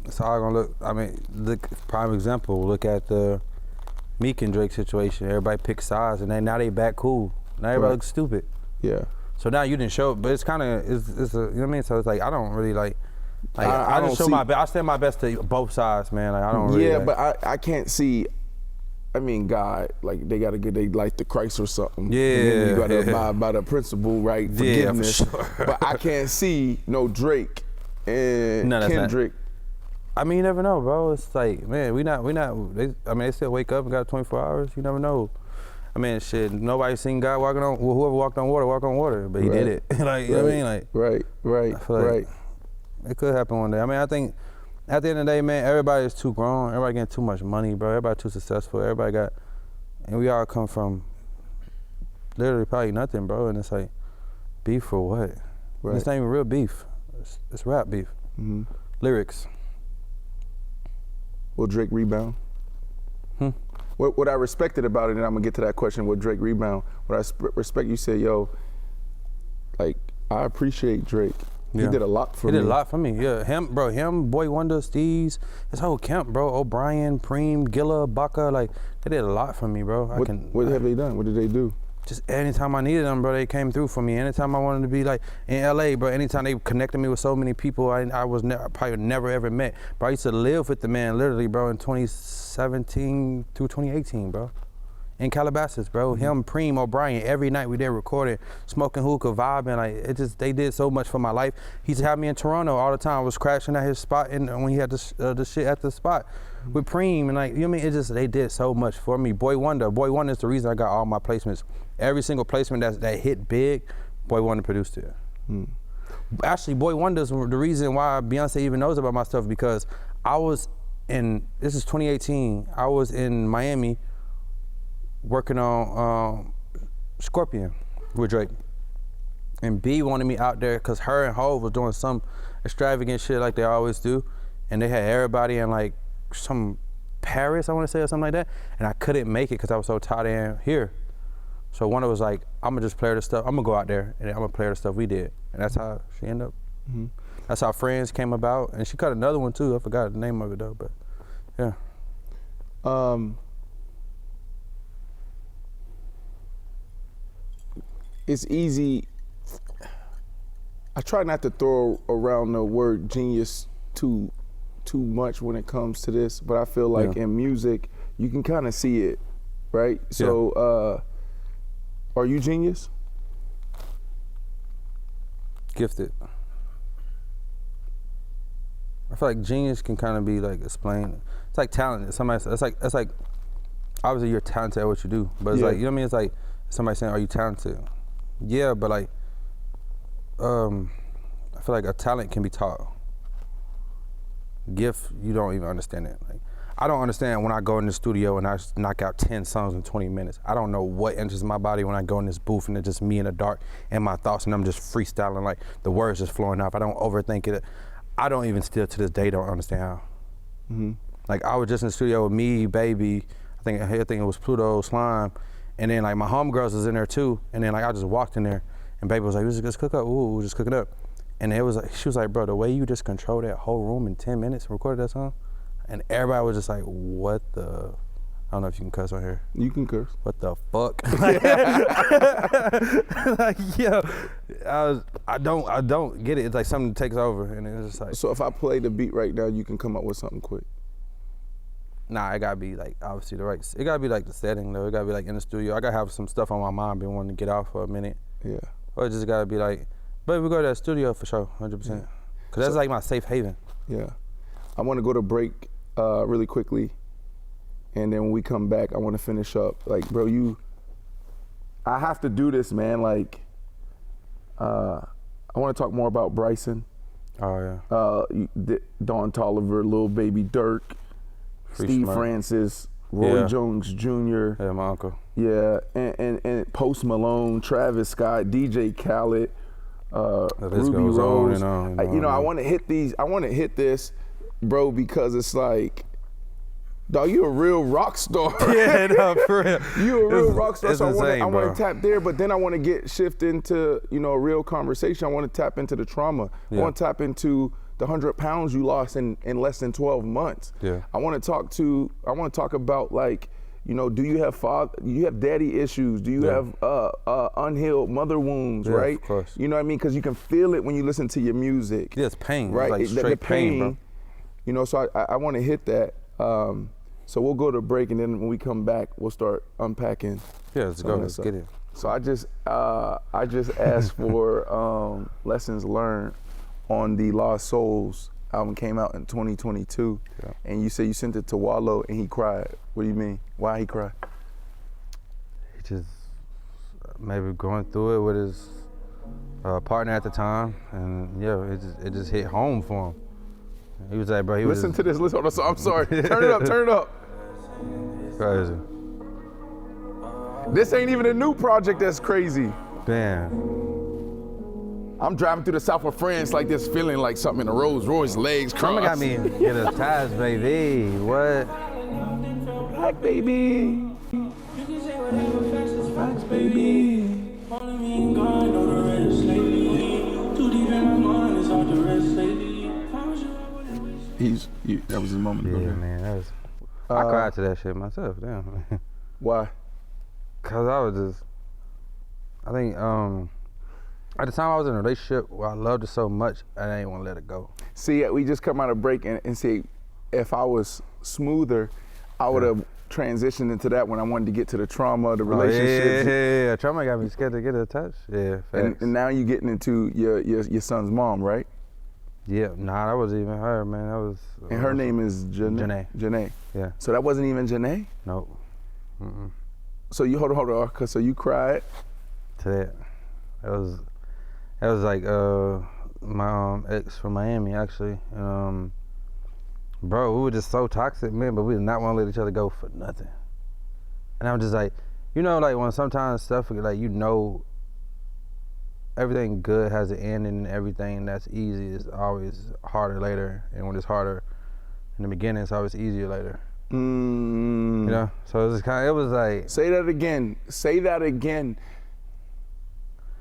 [SPEAKER 1] it's all gonna look. I mean, look, prime example. Look at the Meek and Drake situation. Everybody picks sides, and now they back cool. Now everybody looks stupid. Yeah. So now you didn't show, but it's kind of it's a, you know what I mean. So it's like I don't really like I just show my best. I stand my best to both sides, man. Like I don't really.
[SPEAKER 3] Yeah, but I can't see. I mean, God, like they gotta get their life to Christ or something. Yeah. And then you gotta abide by the principle, right? Forgiveness. Yeah, for sure. But I can't see no Drake and Kendrick.
[SPEAKER 1] I mean, you never know, bro. It's like, man, we not. They still wake up and got 24 hours. You never know. I mean, shit. Nobody seen God walking on. Whoever walked on water, but he did it. Like, you know what I mean, like.
[SPEAKER 3] Right.
[SPEAKER 1] It could happen one day. I mean, I think at the end of the day, man, everybody is too grown. Everybody getting too much money, bro. Everybody too successful. Everybody got, and we all come from literally probably nothing, bro. And it's like, beef for what? Right. It's not even real beef. It's rap beef. Lyrics.
[SPEAKER 3] Will Drake rebound? What I respected about it, and I'm gonna get to that question, will Drake rebound? What I respect, you said, yo, like, I appreciate Drake. He did a lot for me.
[SPEAKER 1] He did a lot for me, yeah. Him, Boy Wonder, Steez, his whole camp, bro. O'Brien, Preem, Gilla, Baca, like, they did a lot for me, bro.
[SPEAKER 3] What have they done? What did they do?
[SPEAKER 1] Just anytime I needed them, bro, they came through for me. Anytime I wanted to be like in LA, bro, anytime they connected me with so many people I was probably never ever met. Bro, I used to live with the man literally, bro, in 2017 through 2018, bro. In Calabasas, bro. Him, Preem, O'Brien, every night we there recording, smoking hookah, vibing. Like, they did so much for my life. He used to have me in Toronto all the time. I was crashing at his spot when he had the shit at the spot with Preem, and like, you know what I mean? They did so much for me. Boy Wonder is the reason I got all my placements. Every single placement that hit big, Boy Wonder produced it. Actually, Boy Wonder's the reason why Beyonce even knows about my stuff, because this is 2018, I was in Miami working on Scorpion with Drake. And B wanted me out there because her and Hov was doing some extravagant shit like they always do. And they had everybody in like some Paris, I want to say, or something like that. And I couldn't make it because I was so tired in here. So Wonder was like, I'm gonna just play her the stuff. I'm gonna go out there and I'm gonna play her the stuff we did. And that's how she ended up That's how Friends came about, and she cut another one too. I forgot the name of it though, but yeah.
[SPEAKER 3] It's easy. I try not to throw around the word genius too much when it comes to this, but I feel like in music you can kind of see it, right? So, are you genius?
[SPEAKER 1] Gifted. I feel like genius can kind of be like explained. It's like talent. It's like obviously you're talented at what you do, but it's like, you know what I mean? It's like somebody saying, "Are you talented?" Yeah, but like, I feel like a talent can be taught. Gift, you don't even understand it. Like, I don't understand when I go in the studio and I knock out 10 songs in 20 minutes. I don't know what enters my body when I go in this booth and it's just me in the dark and my thoughts, and I'm just freestyling, like the words just flowing off. I don't overthink it. I don't even still to this day don't understand how. Like I was just in the studio with me, Baby, I think it was Pluto, Slime, and then like my homegirls was in there too, and then like I just walked in there and Baby was like, let's cook up, ooh, just cooking up. And it was like, she was like, bro, the way you just controlled that whole room in 10 minutes and recorded that song, and everybody was just like, what the, I don't know if you can cuss on here.
[SPEAKER 3] You can curse.
[SPEAKER 1] What the fuck? Like, yo, I don't get it. It's like something takes over, and it's just like.
[SPEAKER 3] So if I play the beat right now, you can come up with something quick.
[SPEAKER 1] Nah, it gotta be like obviously it gotta be like the setting though. It gotta be like in the studio. I gotta have some stuff on my mind, been wanting to get out for a minute.
[SPEAKER 3] Yeah.
[SPEAKER 1] Or it just gotta be like, but we go to that studio for sure, 100%. Cause that's like my safe haven.
[SPEAKER 3] Yeah. I want to go to break really quickly, and then when we come back, I want to finish up. Like, bro, I have to do this, man. Like, I want to talk more about Bryson.
[SPEAKER 1] Oh yeah.
[SPEAKER 3] Don Toliver, Lil Baby Durk, Steve
[SPEAKER 1] Smart.
[SPEAKER 3] Francis, Roy Jones Jr.
[SPEAKER 1] Yeah, my uncle.
[SPEAKER 3] Yeah, and Post Malone, Travis Scott, DJ Khaled, Ruby
[SPEAKER 1] goes on
[SPEAKER 3] Rose.
[SPEAKER 1] and on and on,
[SPEAKER 3] You know, I
[SPEAKER 1] man.
[SPEAKER 3] want to hit these. I want to hit this, bro, because it's like, dog, you a real rock star.
[SPEAKER 1] Yeah, no, for real.
[SPEAKER 3] You a real rock star.
[SPEAKER 1] It's
[SPEAKER 3] So
[SPEAKER 1] insane,
[SPEAKER 3] I want
[SPEAKER 1] bro.
[SPEAKER 3] to tap there, but then I want to shift into, you know, a real conversation. I want to tap into the trauma. I want to tap into the 100 pounds you lost in less than 12 months.
[SPEAKER 1] Yeah.
[SPEAKER 3] I want to talk about, like, you know, do you have daddy issues? Do you have unhealed mother wounds, right?
[SPEAKER 1] Of course.
[SPEAKER 3] You know what I mean? Because you can feel it when you listen to your music.
[SPEAKER 1] Yeah, it's pain.
[SPEAKER 3] Right?
[SPEAKER 1] It's like straight pain, bro.
[SPEAKER 3] You know, so I want to hit that. So we'll go to break, and then when we come back, we'll start unpacking.
[SPEAKER 1] Yeah, let's go. Let's get it.
[SPEAKER 3] So I just asked for lessons learned on the Lost Souls album. Came out in 2022, and you said you sent it to Wallow and he cried. What do you mean? Why he cried?
[SPEAKER 1] He just maybe going through it with his partner at the time, and it just hit home for him. He was like, bro, he was
[SPEAKER 3] Listen to this. Listen. I'm sorry. Turn it up. Turn it up.
[SPEAKER 1] crazy.
[SPEAKER 3] This ain't even a new project. That's crazy.
[SPEAKER 1] Damn.
[SPEAKER 3] I'm driving through the south of France like this, feeling like something in a Rolls Royce, legs crossed.
[SPEAKER 1] Someone got me get attached, baby. What?
[SPEAKER 3] Black baby. Facts, baby. That was his moment.
[SPEAKER 1] Yeah, man. That was. I cried to that shit myself. Damn.
[SPEAKER 3] Why?
[SPEAKER 1] Cause I was just. I think at the time I was in a relationship where I loved it so much, I didn't want to let it go.
[SPEAKER 3] See, we just come out of break and see, if I was smoother, I would have transitioned into that when I wanted to get to the trauma, the relationships.
[SPEAKER 1] Yeah. Trauma got me scared to get attached. Yeah, facts.
[SPEAKER 3] And now you're getting into your son's mom, right?
[SPEAKER 1] Yeah, nah, that wasn't even her, man. That was.
[SPEAKER 3] And her name is Janae. Janae.
[SPEAKER 1] Yeah.
[SPEAKER 3] So that wasn't even Janae?
[SPEAKER 1] Nope. Mm-mm.
[SPEAKER 3] So you hold on, cause so you cried.
[SPEAKER 1] To that. That was like my ex from Miami, actually. Bro, we were just so toxic, man, but we did not want to let each other go for nothing. And I'm just like, you know, like when sometimes stuff, like, you know, everything good has an end, and everything that's easy is always harder later. And when it's harder in the beginning, it's always easier later. You know? So it was like.
[SPEAKER 3] Say that again. Say that again.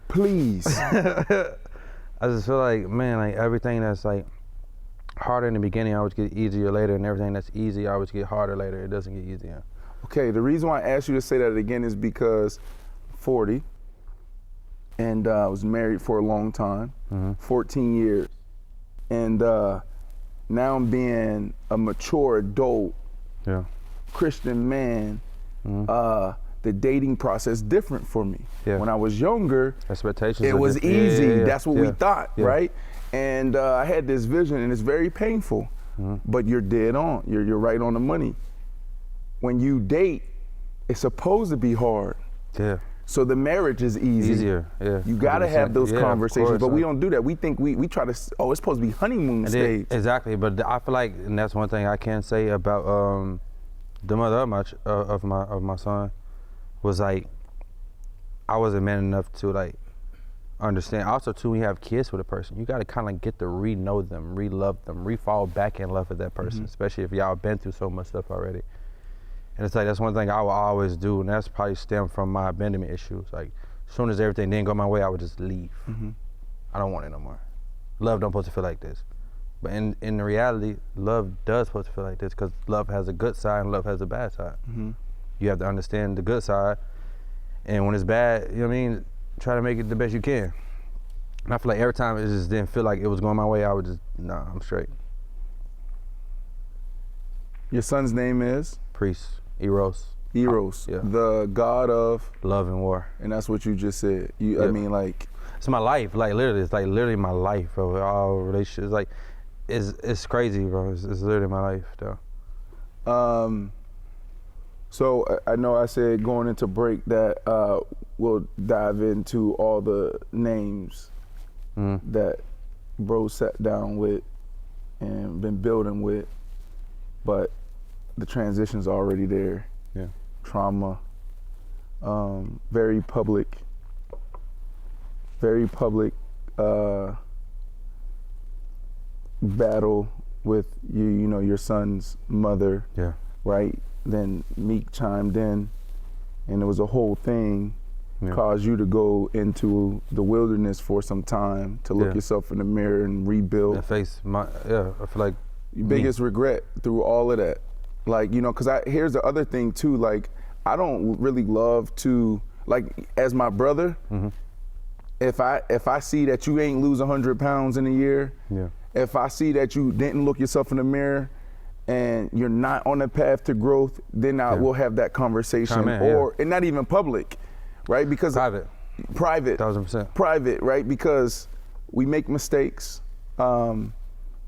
[SPEAKER 3] Please.
[SPEAKER 1] I just feel like, man, like everything that's like harder in the beginning always get easier later, and everything that's easy always get harder later. It doesn't get easier.
[SPEAKER 3] Okay, the reason why I asked you to say that again is because 40, and I was married for a long time, 14 years. And now I'm being a mature adult,
[SPEAKER 1] Yeah.
[SPEAKER 3] Christian man, the dating process different for me.
[SPEAKER 1] Yeah.
[SPEAKER 3] When I was younger,
[SPEAKER 1] Expectations.
[SPEAKER 3] it
[SPEAKER 1] are
[SPEAKER 3] was
[SPEAKER 1] different.
[SPEAKER 3] easy.
[SPEAKER 1] Yeah.
[SPEAKER 3] That's what we thought,
[SPEAKER 1] Yeah.
[SPEAKER 3] right? And I had this vision, and it's very painful, but you're dead on. You're right on the money. When you date, it's supposed to be hard.
[SPEAKER 1] Yeah.
[SPEAKER 3] So the marriage is easy.
[SPEAKER 1] Easier, yeah.
[SPEAKER 3] You gotta have
[SPEAKER 1] 100%.
[SPEAKER 3] those
[SPEAKER 1] Yeah, of
[SPEAKER 3] conversations,
[SPEAKER 1] course.
[SPEAKER 3] but we don't do that. We think we try to, it's supposed to be honeymoon stage.
[SPEAKER 1] Exactly, but I feel like, and that's one thing I can say about the mother of my son, was like, I wasn't man enough to like understand. Also, too, when you have kids with a person, you gotta kind of get to re-know them, re-love them, re-fall back in love with that person, especially if y'all been through so much stuff already. And it's like, that's one thing I will always do, and that's probably stemmed from my abandonment issues. Like, as soon as everything didn't go my way, I would just leave. I don't want it no more. Love don't supposed to feel like this. But in reality, love does supposed to feel like this, because love has a good side and love has a bad side. You have to understand the good side, and when it's bad, you know what I mean, try to make it the best you can. And I feel like every time it just didn't feel like it was going my way, I would just, nah, I'm straight.
[SPEAKER 3] Your son's name is?
[SPEAKER 1] Priest, Eros.
[SPEAKER 3] Eros,
[SPEAKER 1] Yeah.
[SPEAKER 3] the god of,
[SPEAKER 1] Love and war.
[SPEAKER 3] and that's what you just said. I
[SPEAKER 1] Yeah.
[SPEAKER 3] mean, like,
[SPEAKER 1] It's my life, like literally, it's like literally my life, bro. All relationships, like, it's crazy, bro. It's literally my life, though.
[SPEAKER 3] so I know I said going into break that we'll dive into all the names that bro sat down with and been building with, but the transition's already there.
[SPEAKER 1] Yeah.
[SPEAKER 3] Trauma, very public battle with you know, your son's mother,
[SPEAKER 1] Yeah.
[SPEAKER 3] right? Then Meek chimed in, and it was a whole thing, caused you to go into the wilderness for some time to look yourself in the mirror and rebuild.
[SPEAKER 1] And face my, I feel like
[SPEAKER 3] Your biggest regret through all of that, like, you know, because here's the other thing too, like, I don't really love to, like, as my brother, if I see that you ain't lose 100 pounds in a year, if I see that you didn't look yourself in the mirror and you're not on the path to growth, then I will have that conversation, and not even public, right? Because private,
[SPEAKER 1] 1000%,
[SPEAKER 3] private, right? Because we make mistakes, and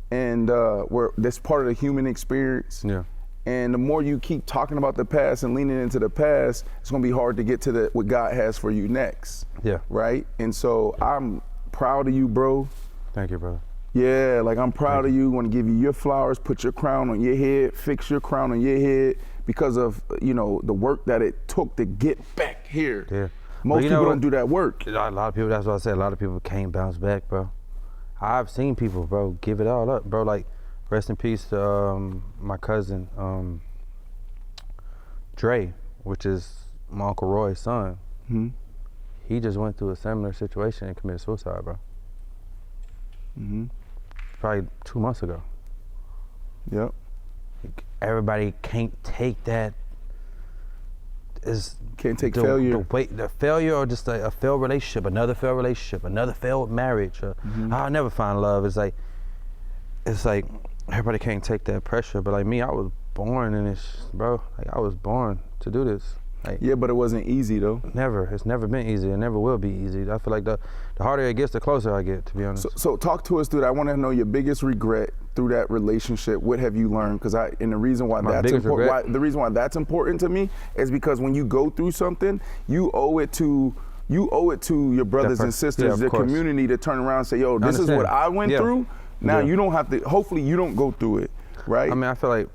[SPEAKER 3] that's part of the human experience.
[SPEAKER 1] Yeah.
[SPEAKER 3] And the more you keep talking about the past and leaning into the past, it's gonna be hard to get to what God has for you next.
[SPEAKER 1] Yeah.
[SPEAKER 3] Right? And so I'm proud of you, bro.
[SPEAKER 1] Thank you, brother.
[SPEAKER 3] Yeah, like, I'm proud of you. Want to give you your flowers, put your crown on your head, fix your crown on your head, because of, you know, the work that it took to get back here.
[SPEAKER 1] Yeah.
[SPEAKER 3] Most people don't do that work.
[SPEAKER 1] A lot of people, that's what I said, a lot of people can't bounce back, bro. I've seen people, bro, give it all up, bro. Like, rest in peace to my cousin, Dre, which is my Uncle Roy's son. He just went through a similar situation and committed suicide, bro. Probably 2 months ago.
[SPEAKER 3] Yep.
[SPEAKER 1] Everybody can't take that.
[SPEAKER 3] Can't take
[SPEAKER 1] the
[SPEAKER 3] failure.
[SPEAKER 1] The failure, or just a failed relationship, another failed marriage. I'll never find love. It's like everybody can't take that pressure. But like me, I was born in this, bro. Like, I was born to do this. Like,
[SPEAKER 3] Yeah, but it wasn't easy though.
[SPEAKER 1] never. It's never been easy. It never will be easy. I feel like the harder it gets, the closer I get, to be honest.
[SPEAKER 3] So talk to us through that. I want to know your biggest regret through that relationship. What have you learned? Because the reason why that's important. The reason why that's important to me is because when you go through something, you owe it to your brothers and sisters, the community, to turn around and say, yo, this is what I went through. Now you don't have to. Hopefully, you don't go through it, right?
[SPEAKER 1] I mean, I feel like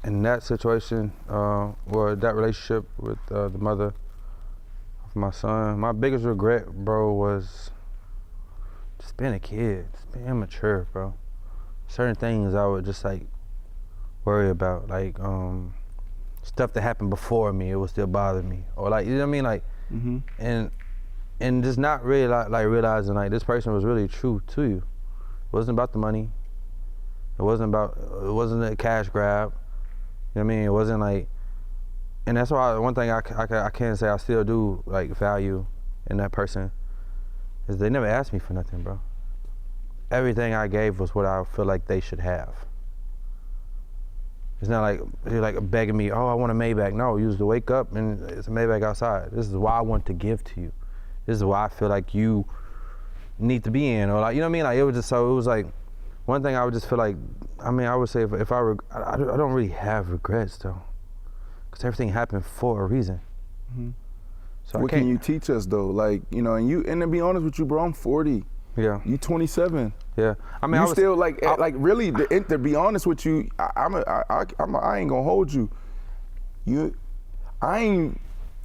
[SPEAKER 1] in that situation, or that relationship with the mother of my son, my biggest regret, bro, was just being a kid, just being immature, bro. Certain things I would just like worry about, like stuff that happened before me, it would still bother me, or like, you know what I mean, like, and and just not really like realizing like this person was really true to you. It wasn't about the money. It wasn't a cash grab. You know what I mean? It wasn't like, and that's why one thing I can say I still do like value in that person is they never asked me for nothing, bro. Everything I gave was what I feel like they should have. It's not like you're like begging me, oh, I want a Maybach. No, you used to wake up and it's a Maybach outside. This is why I want to give to you. This is why I feel like you need to be in, or like, you know what I mean? Like it was like, one thing I would just feel like, I mean, I would say if I don't really have regrets though, because everything happened for a reason.
[SPEAKER 3] Mm-hmm.
[SPEAKER 1] So
[SPEAKER 3] what can you teach us though? Like, you know, and to be honest with you, bro, I'm 40.
[SPEAKER 1] Yeah.
[SPEAKER 3] You 27.
[SPEAKER 1] Yeah. I mean,
[SPEAKER 3] you still like really to be honest with you, I ain't gonna hold you.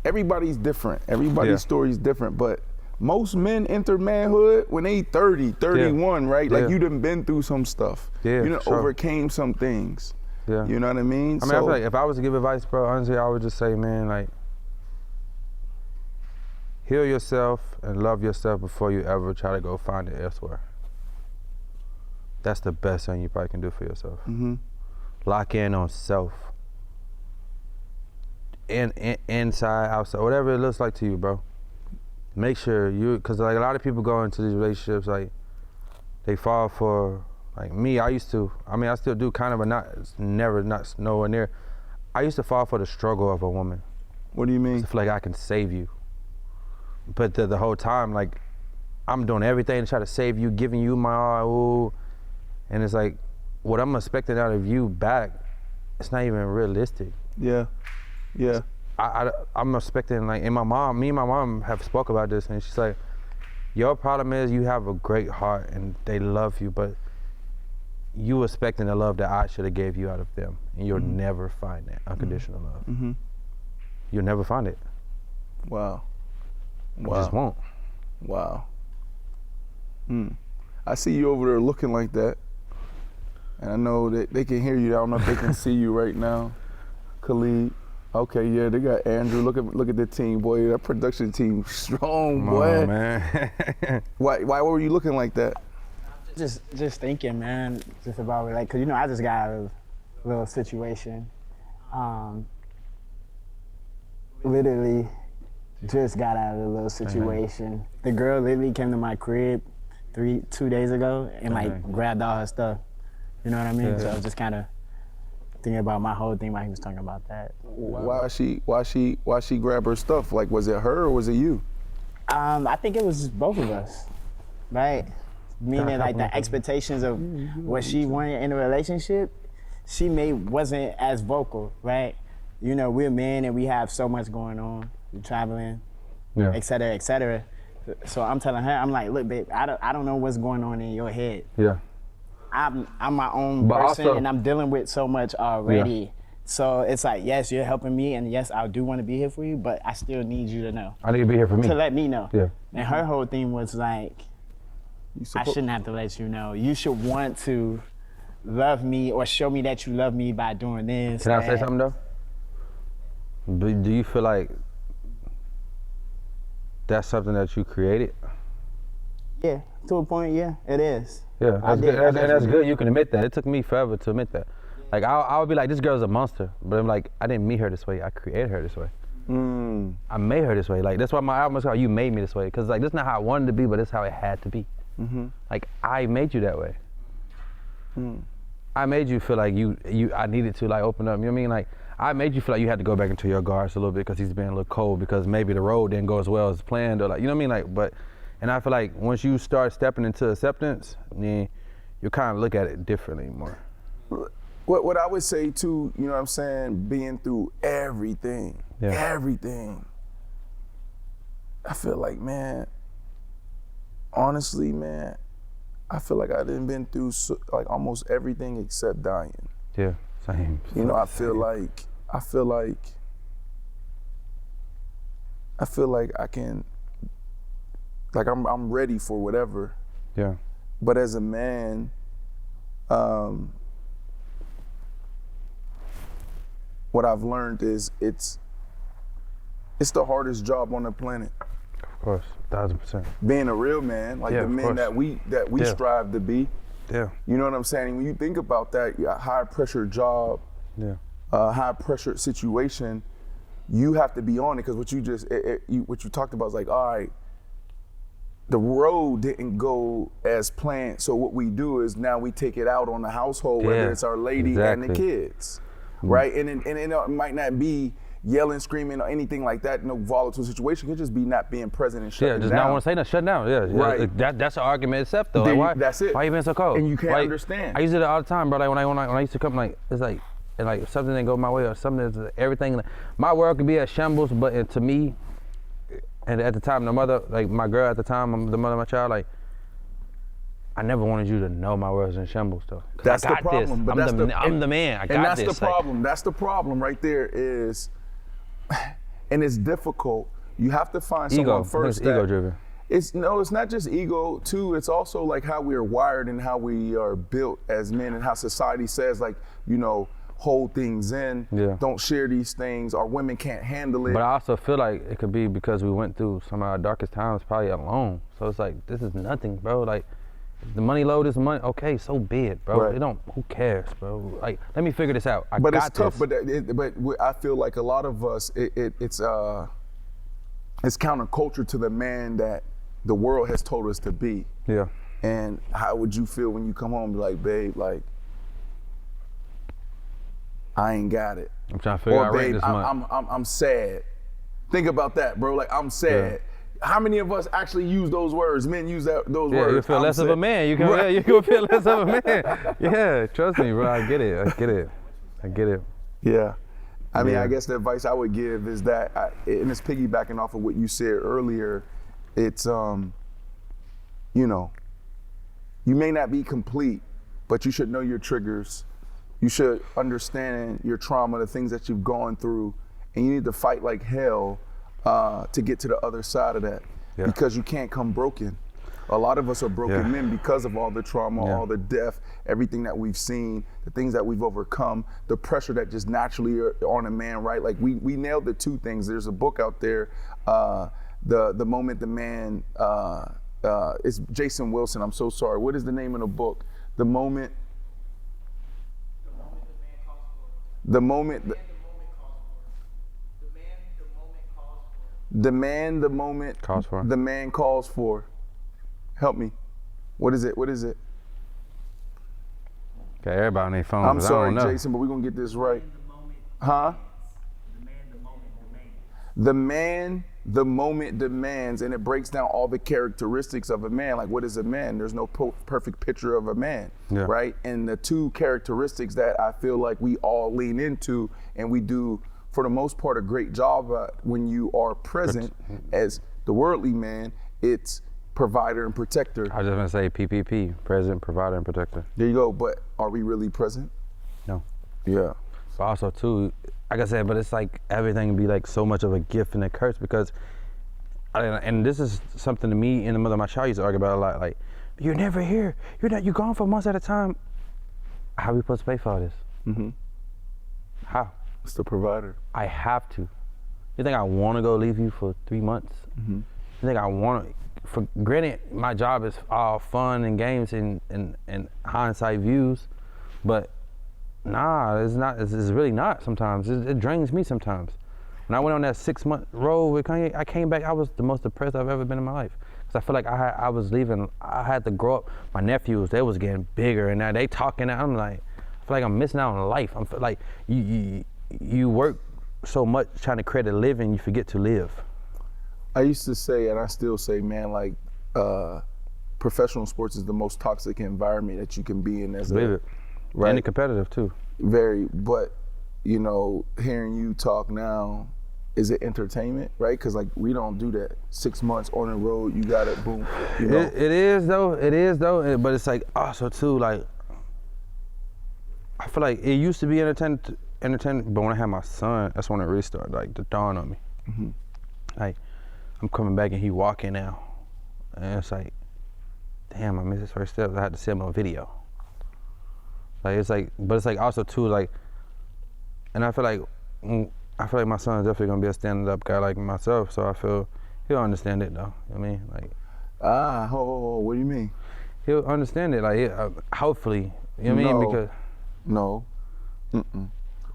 [SPEAKER 3] Everybody's different. Everybody's story is different, but most men enter manhood when they 30, 31, right? Like you done been through some stuff.
[SPEAKER 1] Yeah,
[SPEAKER 3] you done
[SPEAKER 1] sure.
[SPEAKER 3] Overcame some things.
[SPEAKER 1] Yeah.
[SPEAKER 3] You know what I mean?
[SPEAKER 1] I mean, I feel like if I was to give advice, bro, honestly, I would just say, man, like, heal yourself and love yourself before you ever try to go find it elsewhere. That's the best thing you probably can do for yourself.
[SPEAKER 3] Mm-hmm.
[SPEAKER 1] Lock in on self. Inside, outside, whatever it looks like to you, bro. Make sure because like a lot of people go into these relationships, like, they fall for, like me, I still do kind of, but not nowhere near. I used to fall for the struggle of a woman.
[SPEAKER 3] What do you mean?
[SPEAKER 1] I feel like I can save you. But the whole time, like, I'm doing everything to try to save you, giving you my all, and it's like, what I'm expecting out of you back, it's not even realistic.
[SPEAKER 3] Yeah, yeah.
[SPEAKER 1] I'm expecting, like, and me and my mom have spoke about this, and she's like, your problem is you have a great heart and they love you, but you expecting the love that I should have gave you out of them, and you'll never find that unconditional love.
[SPEAKER 3] Mm-hmm.
[SPEAKER 1] You'll never find it.
[SPEAKER 3] Wow.
[SPEAKER 1] You just won't.
[SPEAKER 3] Wow. I see you over there looking like that, and I know that they can hear you. I don't know if they can see you right now. Khalid. Okay, yeah, they got Andrew. Look at the team, boy. That production team strong, boy.
[SPEAKER 1] Oh, man.
[SPEAKER 3] Why were you looking like that?
[SPEAKER 4] Just thinking, man, just about like, cause you know I just got out of a little situation. Literally just got out of a little situation. The girl literally came to my crib 2 days ago and like grabbed all her stuff. You know what I mean?
[SPEAKER 1] Yeah.
[SPEAKER 4] So I was just kind of thinking about my whole thing while he was talking about that.
[SPEAKER 3] Why she grab her stuff? Like, was it her or was it you?
[SPEAKER 4] I think it was both of us, right? Meaning like the expectations of what she wanted in a relationship, she wasn't as vocal, right? You know, we're men and we have so much going on, we're traveling, et cetera, et cetera. So I'm telling her, I'm like, look, babe, I don't know what's going on in your head.
[SPEAKER 1] Yeah.
[SPEAKER 4] I'm my own person and I'm dealing with so much already. Yeah. So it's like, yes, you're helping me, and yes, I do want to be here for you, but I still need you to know.
[SPEAKER 1] I need to be here for me.
[SPEAKER 4] To let me know.
[SPEAKER 1] Yeah.
[SPEAKER 4] And her whole thing was like, I shouldn't have to let you know. You should want to love me or show me that you love me by doing this.
[SPEAKER 1] Can I say something though? Do you feel like that's something that you created?
[SPEAKER 4] Yeah, to a point, yeah, it is.
[SPEAKER 1] Yeah, that's good. And that's good. You can admit that. It took me forever to admit that. Like I would be like, this girl's a monster, but I'm like, I didn't meet her this way. I created her this way. I made her this way. Like that's why my album is called "You Made Me This Way," because like this is not how I wanted to be, but it's how it had to be. Like I made you that way. I made you feel like I needed to like open up. You know what I mean? Like I made you feel like you had to go back into your guards a little bit because he's been a little cold because maybe the road didn't go as well as planned, or like, you know what I mean? Like, and I feel like once you start stepping into acceptance, then you kind of look at it differently more.
[SPEAKER 3] What I would say too, you know what I'm saying, being through everything, I feel like, man, honestly, man, I feel like I done been through like almost everything except dying.
[SPEAKER 1] Yeah, same.
[SPEAKER 3] You know, I feel like I can, like I'm ready for whatever.
[SPEAKER 1] Yeah.
[SPEAKER 3] But as a man, what I've learned is it's the hardest job on the planet.
[SPEAKER 1] course, 1000%.
[SPEAKER 3] Being a real man, like
[SPEAKER 1] Yeah,
[SPEAKER 3] the
[SPEAKER 1] of
[SPEAKER 3] men
[SPEAKER 1] course.
[SPEAKER 3] that we
[SPEAKER 1] Yeah.
[SPEAKER 3] strive to be.
[SPEAKER 1] Yeah,
[SPEAKER 3] You know what I'm saying? When you think about that, a high pressure job,
[SPEAKER 1] yeah.
[SPEAKER 3] high pressure situation, you have to be on it because what you talked about is like, all right, the road didn't go as planned. So what we do is now we take it out on the household, whether
[SPEAKER 1] Yeah,
[SPEAKER 3] it's our lady and the
[SPEAKER 1] exactly.
[SPEAKER 3] kids, right? And it might not be yelling, screaming, or anything like that. No volatile situation. It could just be not being present and shutting
[SPEAKER 1] Yeah, just
[SPEAKER 3] down.
[SPEAKER 1] not want to say nothing, shut down. Yeah,
[SPEAKER 3] Right.
[SPEAKER 1] That's an argument itself though.
[SPEAKER 3] There
[SPEAKER 1] Like,
[SPEAKER 3] you-
[SPEAKER 1] why?
[SPEAKER 3] that's it.
[SPEAKER 1] Why you being so cold?
[SPEAKER 3] And you can't
[SPEAKER 1] Like,
[SPEAKER 3] understand.
[SPEAKER 1] I used it all the time, bro. Like when I used to come, like it's like, and like something didn't go my way or something. Everything. My world could be at shambles, but to me, and at the time, the mother, like my girl at the time, the mother of my child, like. I never wanted you to know my world's in shambles, though. 'Cause
[SPEAKER 3] That's
[SPEAKER 1] I
[SPEAKER 3] the
[SPEAKER 1] got
[SPEAKER 3] problem.
[SPEAKER 1] This. I'm the man. I got
[SPEAKER 3] and that's
[SPEAKER 1] this.
[SPEAKER 3] the
[SPEAKER 1] Like,
[SPEAKER 3] problem. That's the problem right there is, and it's difficult. You have to find
[SPEAKER 1] ego.
[SPEAKER 3] someone
[SPEAKER 1] I think
[SPEAKER 3] first.
[SPEAKER 1] it's ego driven.
[SPEAKER 3] It's not just ego too. It's also like how we are wired and how we are built as men and how society says like, hold things in.
[SPEAKER 1] Yeah.
[SPEAKER 3] Don't share these things. Or women can't handle it.
[SPEAKER 1] But I also feel like it could be because we went through some of our darkest times probably alone. So it's like, this is nothing, bro. Like, if the money load is money, okay, so be it, bro.
[SPEAKER 3] Right.
[SPEAKER 1] Who cares, bro? Like, let me figure this out.
[SPEAKER 3] But
[SPEAKER 1] got
[SPEAKER 3] it's tough.
[SPEAKER 1] this.
[SPEAKER 3] But I feel like a lot of us, it's counterculture to the man that the world has told us to be.
[SPEAKER 1] Yeah.
[SPEAKER 3] And how would you feel when you come home and be like, babe, like, I ain't got it.
[SPEAKER 1] I'm trying to figure
[SPEAKER 3] Or
[SPEAKER 1] out rent
[SPEAKER 3] babe,
[SPEAKER 1] this month.
[SPEAKER 3] I'm sad. Think about that, bro. Like, I'm sad. How many of us actually use those words? Men use those
[SPEAKER 1] Yeah,
[SPEAKER 3] words.
[SPEAKER 1] you feel
[SPEAKER 3] I'm
[SPEAKER 1] less of
[SPEAKER 3] sad.
[SPEAKER 1] a man. You can,
[SPEAKER 3] Right.
[SPEAKER 1] yeah, you can feel less of a man. Yeah, trust me, bro. I get it.
[SPEAKER 3] Yeah. I mean,
[SPEAKER 1] Yeah.
[SPEAKER 3] I guess the advice I would give is that, and it's piggybacking off of what you said earlier, it's, you may not be complete, but you should know your triggers. You should understand your trauma, the things that you've gone through, and you need to fight like hell to get to the other side of that
[SPEAKER 1] Yeah.
[SPEAKER 3] because you can't come broken. A lot of us are broken
[SPEAKER 1] Yeah.
[SPEAKER 3] men because of all the trauma,
[SPEAKER 1] Yeah.
[SPEAKER 3] all the death, everything that we've seen, the things that we've overcome, the pressure that just naturally are on a man, right? Like we nailed the two things. There's a book out there, the moment the man, it's Jason Wilson, I'm so sorry. What is the name of the book? The moment the moment
[SPEAKER 1] Calls for.
[SPEAKER 3] the man calls for. Help me. What is it?
[SPEAKER 1] Okay, everybody on their phone.
[SPEAKER 3] I'm
[SPEAKER 1] 'cause I
[SPEAKER 3] sorry,
[SPEAKER 1] don't know.
[SPEAKER 3] Jason, but we're gonna get this right. Huh? The man, the moment demands, and it breaks down all the characteristics of a man. Like, what is a man? There's no perfect picture of a man,
[SPEAKER 1] Yeah.
[SPEAKER 3] right? And the two characteristics that I feel like we all lean into, and we do, for the most part, a great job at when you are present as the worldly man, it's provider and protector.
[SPEAKER 1] I was just gonna say PPP, President, Provider, and Protector.
[SPEAKER 3] There you go, but are we really present?
[SPEAKER 1] No.
[SPEAKER 3] Yeah.
[SPEAKER 1] But also too, like I said, but it's like everything be like so much of a gift and a curse because, and this is something to me and the mother of my child used to argue about a lot. Like, you're never here. You're gone for months at a time. How are we supposed to pay for all this?
[SPEAKER 3] Mm-hmm.
[SPEAKER 1] How?
[SPEAKER 3] It's the provider.
[SPEAKER 1] I have to. You think I want to go leave you for 3 months?
[SPEAKER 3] Mm-hmm.
[SPEAKER 1] You think I want to? For granted, my job is all fun and games and hindsight views, but nah, it's not. It's really not. Sometimes it drains me. Sometimes when I went on that 6-month road with Kanye, I came back. I was the most depressed I've ever been in my life because I feel like I was leaving. I had to grow up. My nephews, they was getting bigger, and now they talking. I'm like, I feel like I'm missing out on life. I'm like you work so much trying to create a living, you forget to live.
[SPEAKER 3] I used to say, and I still say, man, like professional sports is the most toxic environment that you can be in as
[SPEAKER 1] Believe
[SPEAKER 3] a
[SPEAKER 1] it.
[SPEAKER 3] right.
[SPEAKER 1] And competitive too.
[SPEAKER 3] Very, but hearing you talk now, is it entertainment, right? Because like we don't do that. 6 months on the road, you got it, boom.
[SPEAKER 1] It is though, but it's like also too like I feel like it used to be entertainment, but when I had my son, that's when it really started like to dawn on me.
[SPEAKER 3] Mm-hmm.
[SPEAKER 1] Like I'm coming back and he walking now, and it's like, damn, I missed his first steps. I had to see him on video. Like it's like, but it's like also too like, and I feel like my son is definitely gonna be a stand-up guy like myself. So I feel He'll understand it though. I mean, like.
[SPEAKER 3] What do you mean?
[SPEAKER 1] He'll understand it. Like, hopefully. You know what I mean? Because.
[SPEAKER 3] No.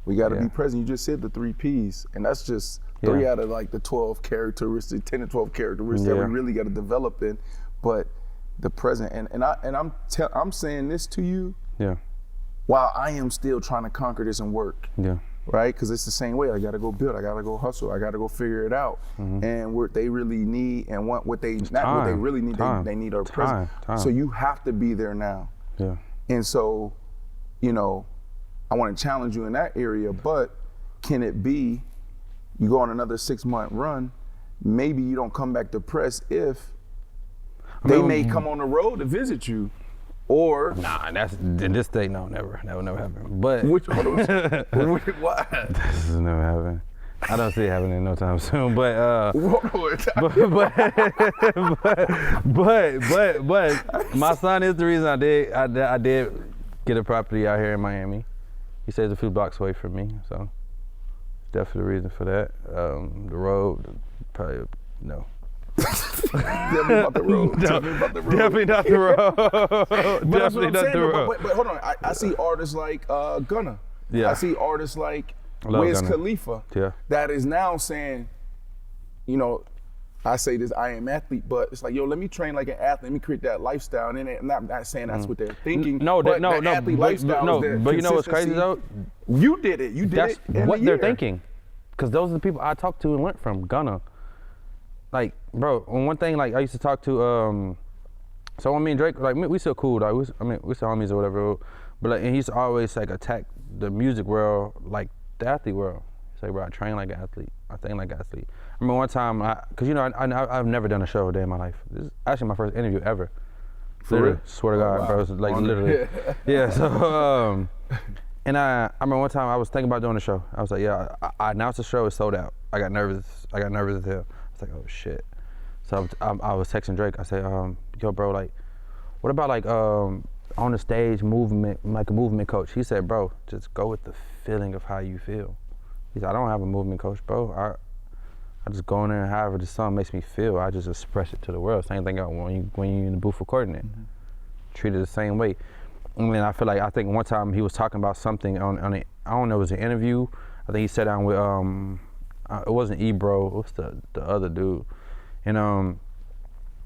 [SPEAKER 3] We got to
[SPEAKER 1] Yeah.
[SPEAKER 3] be present. You just said the 3 Ps, and that's just 3 out of like the 12 characteristics, 10 to 12 characteristics that we really got to develop in. But the present, and I'm saying this to you.
[SPEAKER 1] Yeah.
[SPEAKER 3] While I am still trying to conquer this and work.
[SPEAKER 1] Yeah.
[SPEAKER 3] Right? Because it's the same way. I got to go build. I got to go hustle. I got to go figure it out. And what they really need and what they really need, they need our presence. So you have to be there now.
[SPEAKER 1] Yeah.
[SPEAKER 3] And so, you know, I want to challenge you in that area, but can it be you go on another 6-month run, maybe you don't come back depressed if they may come on the road to visit you. Or
[SPEAKER 1] nah, that's in this state. No, never. That would never happen. But
[SPEAKER 3] why?
[SPEAKER 1] This is never happen. I don't see it happening no time soon. But but my son is the reason I did get a property out here in Miami. He stays a few blocks away from me, so definitely the reason for that. The road, probably no.
[SPEAKER 3] Definitely about the road.
[SPEAKER 1] Definitely not the road. Definitely not the road.
[SPEAKER 3] But hold on, I see artists like Gunna.
[SPEAKER 1] Yeah.
[SPEAKER 3] I see artists like
[SPEAKER 1] love
[SPEAKER 3] Wiz
[SPEAKER 1] Gunna.
[SPEAKER 3] Khalifa.
[SPEAKER 1] Yeah.
[SPEAKER 3] That is now saying, you know, I say this, I am athlete, but it's like, yo, let me train like an athlete. Let me create that lifestyle. And then I'm not saying that's what they're thinking.
[SPEAKER 1] No,
[SPEAKER 3] but
[SPEAKER 1] no,
[SPEAKER 3] the
[SPEAKER 1] no.
[SPEAKER 3] athlete lifestyle is their
[SPEAKER 1] But you know what's crazy
[SPEAKER 3] consistency.
[SPEAKER 1] though?
[SPEAKER 3] You did it. You did
[SPEAKER 1] That's
[SPEAKER 3] it. in
[SPEAKER 1] what
[SPEAKER 3] a
[SPEAKER 1] they're
[SPEAKER 3] year.
[SPEAKER 1] thinking. Because those are the people I talked to and learned from. Gunna. Like, bro, one thing, like, I used to talk to, so when me and Drake, like, we still cool, dog. We still homies or whatever. But, like, and he used to always, like, attack the music world like the athlete world. He's like, bro, I train like an athlete. I think like an athlete. I remember one time, because, you know, I've never done a show a day in my life. This is actually my first interview ever. Literally,
[SPEAKER 3] real?
[SPEAKER 1] swear to God,
[SPEAKER 3] wow.
[SPEAKER 1] bro. It's like, literally. Yeah, so, and I remember one time I was thinking about doing a show. I was like, yeah, I announced the show, it's sold out. I got nervous as hell. I was like, oh shit. So I was texting Drake. I said, yo, bro, like, what about like on the stage movement, like a movement coach? He said, bro, just go with the feeling of how you feel. He said, I don't have a movement coach, bro. I just go in there and however the song makes me feel, I just express it to the world. Same thing when you're in the booth recording it. Treat it the same way. I mean, I think one time he was talking about something on it. I don't know, it was an interview. I think he sat down with it wasn't Ebro, what's the other dude? And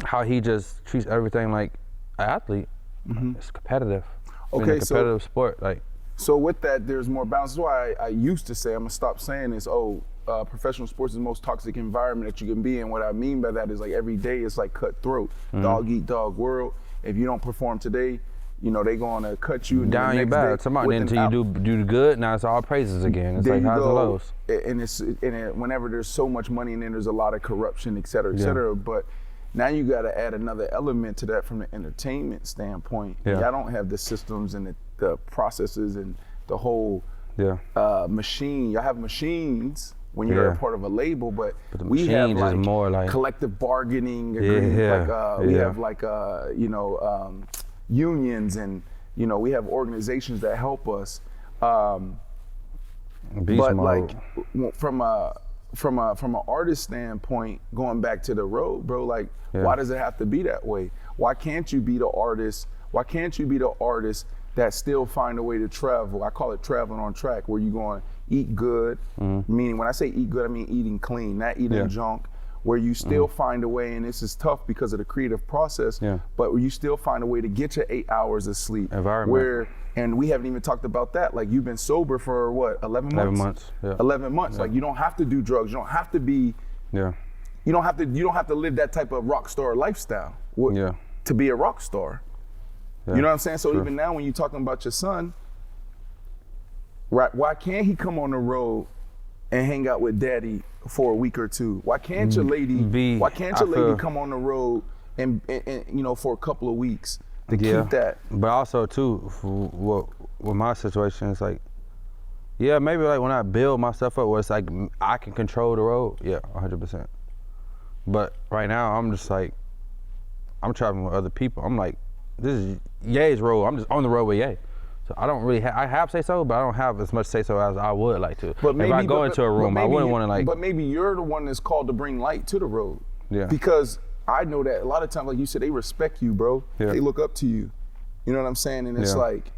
[SPEAKER 1] how he just treats everything like an athlete. It's competitive.
[SPEAKER 3] Okay,
[SPEAKER 1] it's a competitive sport. Like.
[SPEAKER 3] So with that, there's more balance. That's why I used to say, I'm gonna stop saying this, professional sports is the most toxic environment that you can be in. What I mean by that is like every day it's like cutthroat, dog eat dog world. If you don't perform today, you know, they gonna cut you. And
[SPEAKER 1] down your back. Tomorrow, until you do good, now it's all praises again. It's like highs and lows.
[SPEAKER 3] And whenever there's so much money and then there's a lot of corruption, et cetera, et cetera. But now you gotta add another element to that from the entertainment standpoint.
[SPEAKER 1] Yeah.
[SPEAKER 3] Y'all don't have the systems and the processes and the whole machine. Y'all have machines when you're a part of a label, but
[SPEAKER 1] the
[SPEAKER 3] we have
[SPEAKER 1] machines
[SPEAKER 3] like
[SPEAKER 1] is more like
[SPEAKER 3] collective bargaining agreements. We have like unions, and you know, we have organizations that help us.
[SPEAKER 1] Beast
[SPEAKER 3] but
[SPEAKER 1] mode.
[SPEAKER 3] like from an artist standpoint, going back to the road, bro, like why does it have to be that way? Why can't you be the artist? Why can't you be the artist that still find a way to travel? I call it traveling on track, where you going to eat good, meaning when I say eat good, I mean eating clean, not eating junk, where you still find a way, and this is tough because of the creative process, but where you still find a way to get your 8 hours of sleep.
[SPEAKER 1] Environment.
[SPEAKER 3] And we haven't even talked about that. Like, you've been sober for what, 11 months?
[SPEAKER 1] 11 months, yeah.
[SPEAKER 3] 11 months. Like, you don't have to do drugs. You don't have to be, you don't have to live that type of rock star lifestyle to be a rock star. You know what I'm saying? So even now when you're talking about your son, right, why can't he come on the road and hang out with daddy for a week or two? Why can't your lady come on the road and you know, for a couple of weeks to keep that?
[SPEAKER 1] But also too, with my situation, it's like, maybe like when I build my stuff up where it's like I can control the road, 100%. But right now I'm just like, I'm traveling with other people. I'm like, this is Ye's road. I'm just on the road with Ye. So I don't really I have say so, but I don't have as much say so as I would like to.
[SPEAKER 3] But maybe,
[SPEAKER 1] if I go into a room, I wouldn't want to like.
[SPEAKER 3] But maybe you're the one that's called to bring light to the road.
[SPEAKER 1] Yeah.
[SPEAKER 3] Because I know that a lot of times, like you said, they respect you, bro.
[SPEAKER 1] Yeah.
[SPEAKER 3] They look up to you. You know what I'm saying? And it's
[SPEAKER 1] Yeah.
[SPEAKER 3] like,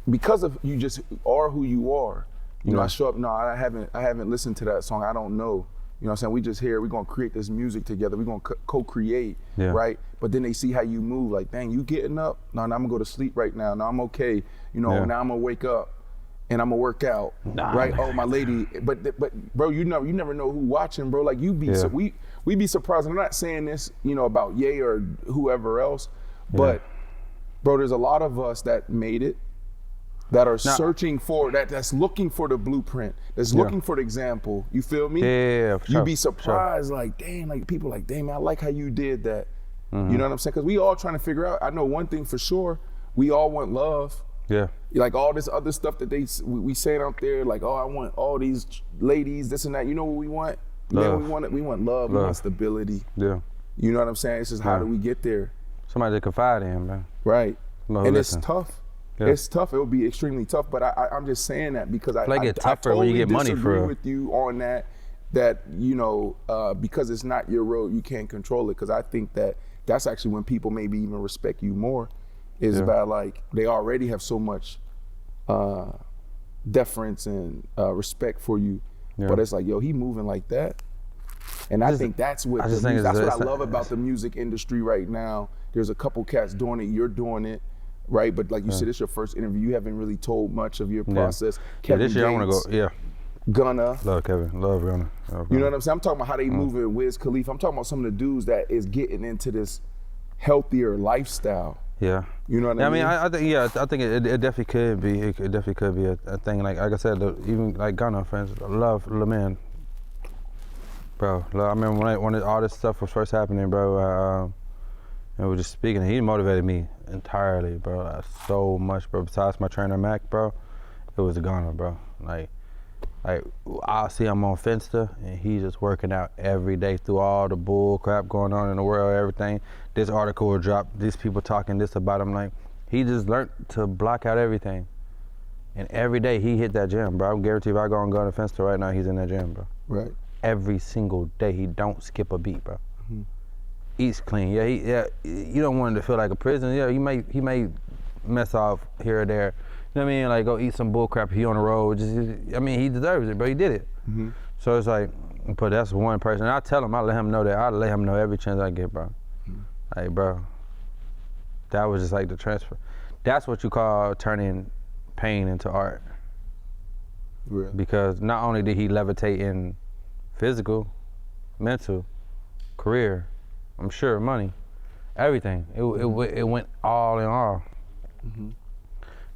[SPEAKER 3] because of you just are who you are. You know,
[SPEAKER 1] Yeah.
[SPEAKER 3] I show up, no, I haven't listened to that song. I don't know. You know what I'm saying? We just here, we're gonna create this music together. We're gonna co-create,
[SPEAKER 1] Yeah.
[SPEAKER 3] right? But then they see how you move, like, dang, you getting up? No, I'm gonna go to sleep right now. No, I'm okay. You know,
[SPEAKER 1] Yeah.
[SPEAKER 3] now I'm gonna wake up and I'm gonna work out, right? Oh, my lady, but bro, you never know who watching, bro. Like you be,
[SPEAKER 1] Yeah.
[SPEAKER 3] we be surprised. I'm not saying this, you know, about Ye or whoever else, but bro, there's a lot of us that made it, that are searching for that's looking for the blueprint, that's looking for the example. You feel me?
[SPEAKER 1] Yeah, for
[SPEAKER 3] You
[SPEAKER 1] sure,
[SPEAKER 3] be
[SPEAKER 1] for
[SPEAKER 3] surprised, like, damn, like people like, damn, man, I like how you did that.
[SPEAKER 1] Mm-hmm.
[SPEAKER 3] You know what I'm saying? Because we all trying to figure out. I know one thing for sure, we all want love.
[SPEAKER 1] Yeah.
[SPEAKER 3] Like all this other stuff that we saying out there, like, oh, I want all these ladies, this and that. You know what we want?
[SPEAKER 1] Love.
[SPEAKER 3] Man, we want love. We want stability.
[SPEAKER 1] Yeah.
[SPEAKER 3] You know what I'm saying? It's just how do we get there?
[SPEAKER 1] Somebody to confide in, man.
[SPEAKER 3] Right.
[SPEAKER 1] No,
[SPEAKER 3] And
[SPEAKER 1] listen.
[SPEAKER 3] it's tough.
[SPEAKER 1] Yeah.
[SPEAKER 3] It's tough. It will be extremely tough. But I'm just saying that because I
[SPEAKER 1] Like it's
[SPEAKER 3] I
[SPEAKER 1] tougher when you
[SPEAKER 3] totally
[SPEAKER 1] get money for
[SPEAKER 3] disagree
[SPEAKER 1] real.
[SPEAKER 3] with you on that. That you know, because it's not your road, you can't control it. Because I think that's actually when people maybe even respect you more, is by like they already have so much deference and respect for you.
[SPEAKER 1] Yeah.
[SPEAKER 3] But it's like, yo, he moving like that. And I think that's what
[SPEAKER 1] I just think
[SPEAKER 3] that's what I
[SPEAKER 1] it's-
[SPEAKER 3] love about the music industry right now. There's a couple cats doing it, you're doing it, right? But like you said, it's your first interview. You haven't really told much of your process.
[SPEAKER 1] Yeah, this year I want to go. Yeah.
[SPEAKER 3] Gunna.
[SPEAKER 1] Love Kevin. Love Gunna.
[SPEAKER 3] You know what I'm saying? I'm talking about how they move it, Wiz Khalifa. I'm talking about some of the dudes that is getting into this healthier lifestyle.
[SPEAKER 1] Yeah.
[SPEAKER 3] You know what
[SPEAKER 1] Yeah,
[SPEAKER 3] I mean?
[SPEAKER 1] I think I think it definitely could be. It definitely could be a thing. Like I said, even like Gunna fans, I love man. Bro, I remember when all this stuff was first happening, bro. And we were just speaking. He motivated me entirely, bro. So much, bro. Besides my trainer Mac, bro, it was Gunna, bro. Like I'll see him on Finsta, and he's just working out every day through all the bull crap going on in the world, everything. This article will drop, these people talking this about him. Like, he just learned to block out everything. And every day he hit that gym, bro. I guarantee if I go and go to Finsta right now, he's in that gym, bro.
[SPEAKER 3] Right.
[SPEAKER 1] Every single day, he don't skip a beat, bro. Eats clean. Yeah, you don't want him to feel like a prison. Yeah, he may mess off here or there. You know what I mean? Like, go eat some bull crap. He on the road. He deserves it, bro. He did it. So it's like, but that's one person. And I tell him, I let him know that. I let him know every chance I get, bro. Like, bro, that was just like the transfer. That's what you call turning pain into art.
[SPEAKER 3] Really?
[SPEAKER 1] Because not only did he levitate in physical, mental, career, I'm sure money, everything. It went all in all.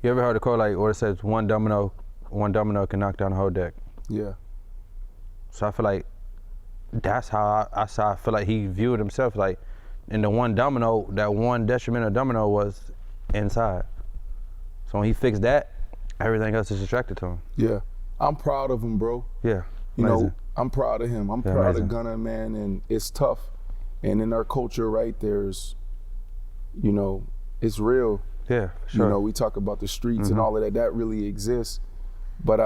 [SPEAKER 1] You ever heard a quote like, where it says one domino can knock down the whole deck?
[SPEAKER 3] Yeah.
[SPEAKER 1] So I feel like that's how I feel like he viewed himself. Like, in the one domino, that one detrimental domino was inside. So when he fixed that, everything else is attracted to him.
[SPEAKER 3] Yeah. I'm proud of him, bro.
[SPEAKER 1] Yeah.
[SPEAKER 3] You
[SPEAKER 1] amazing.
[SPEAKER 3] know, I'm proud of him. I'm
[SPEAKER 1] Yeah,
[SPEAKER 3] proud
[SPEAKER 1] amazing.
[SPEAKER 3] of Gunna, man, and it's tough. And in our culture, right, there's, you know, it's real.
[SPEAKER 1] Yeah, for sure.
[SPEAKER 3] You know, we talk about the streets and all of that. That really exists. But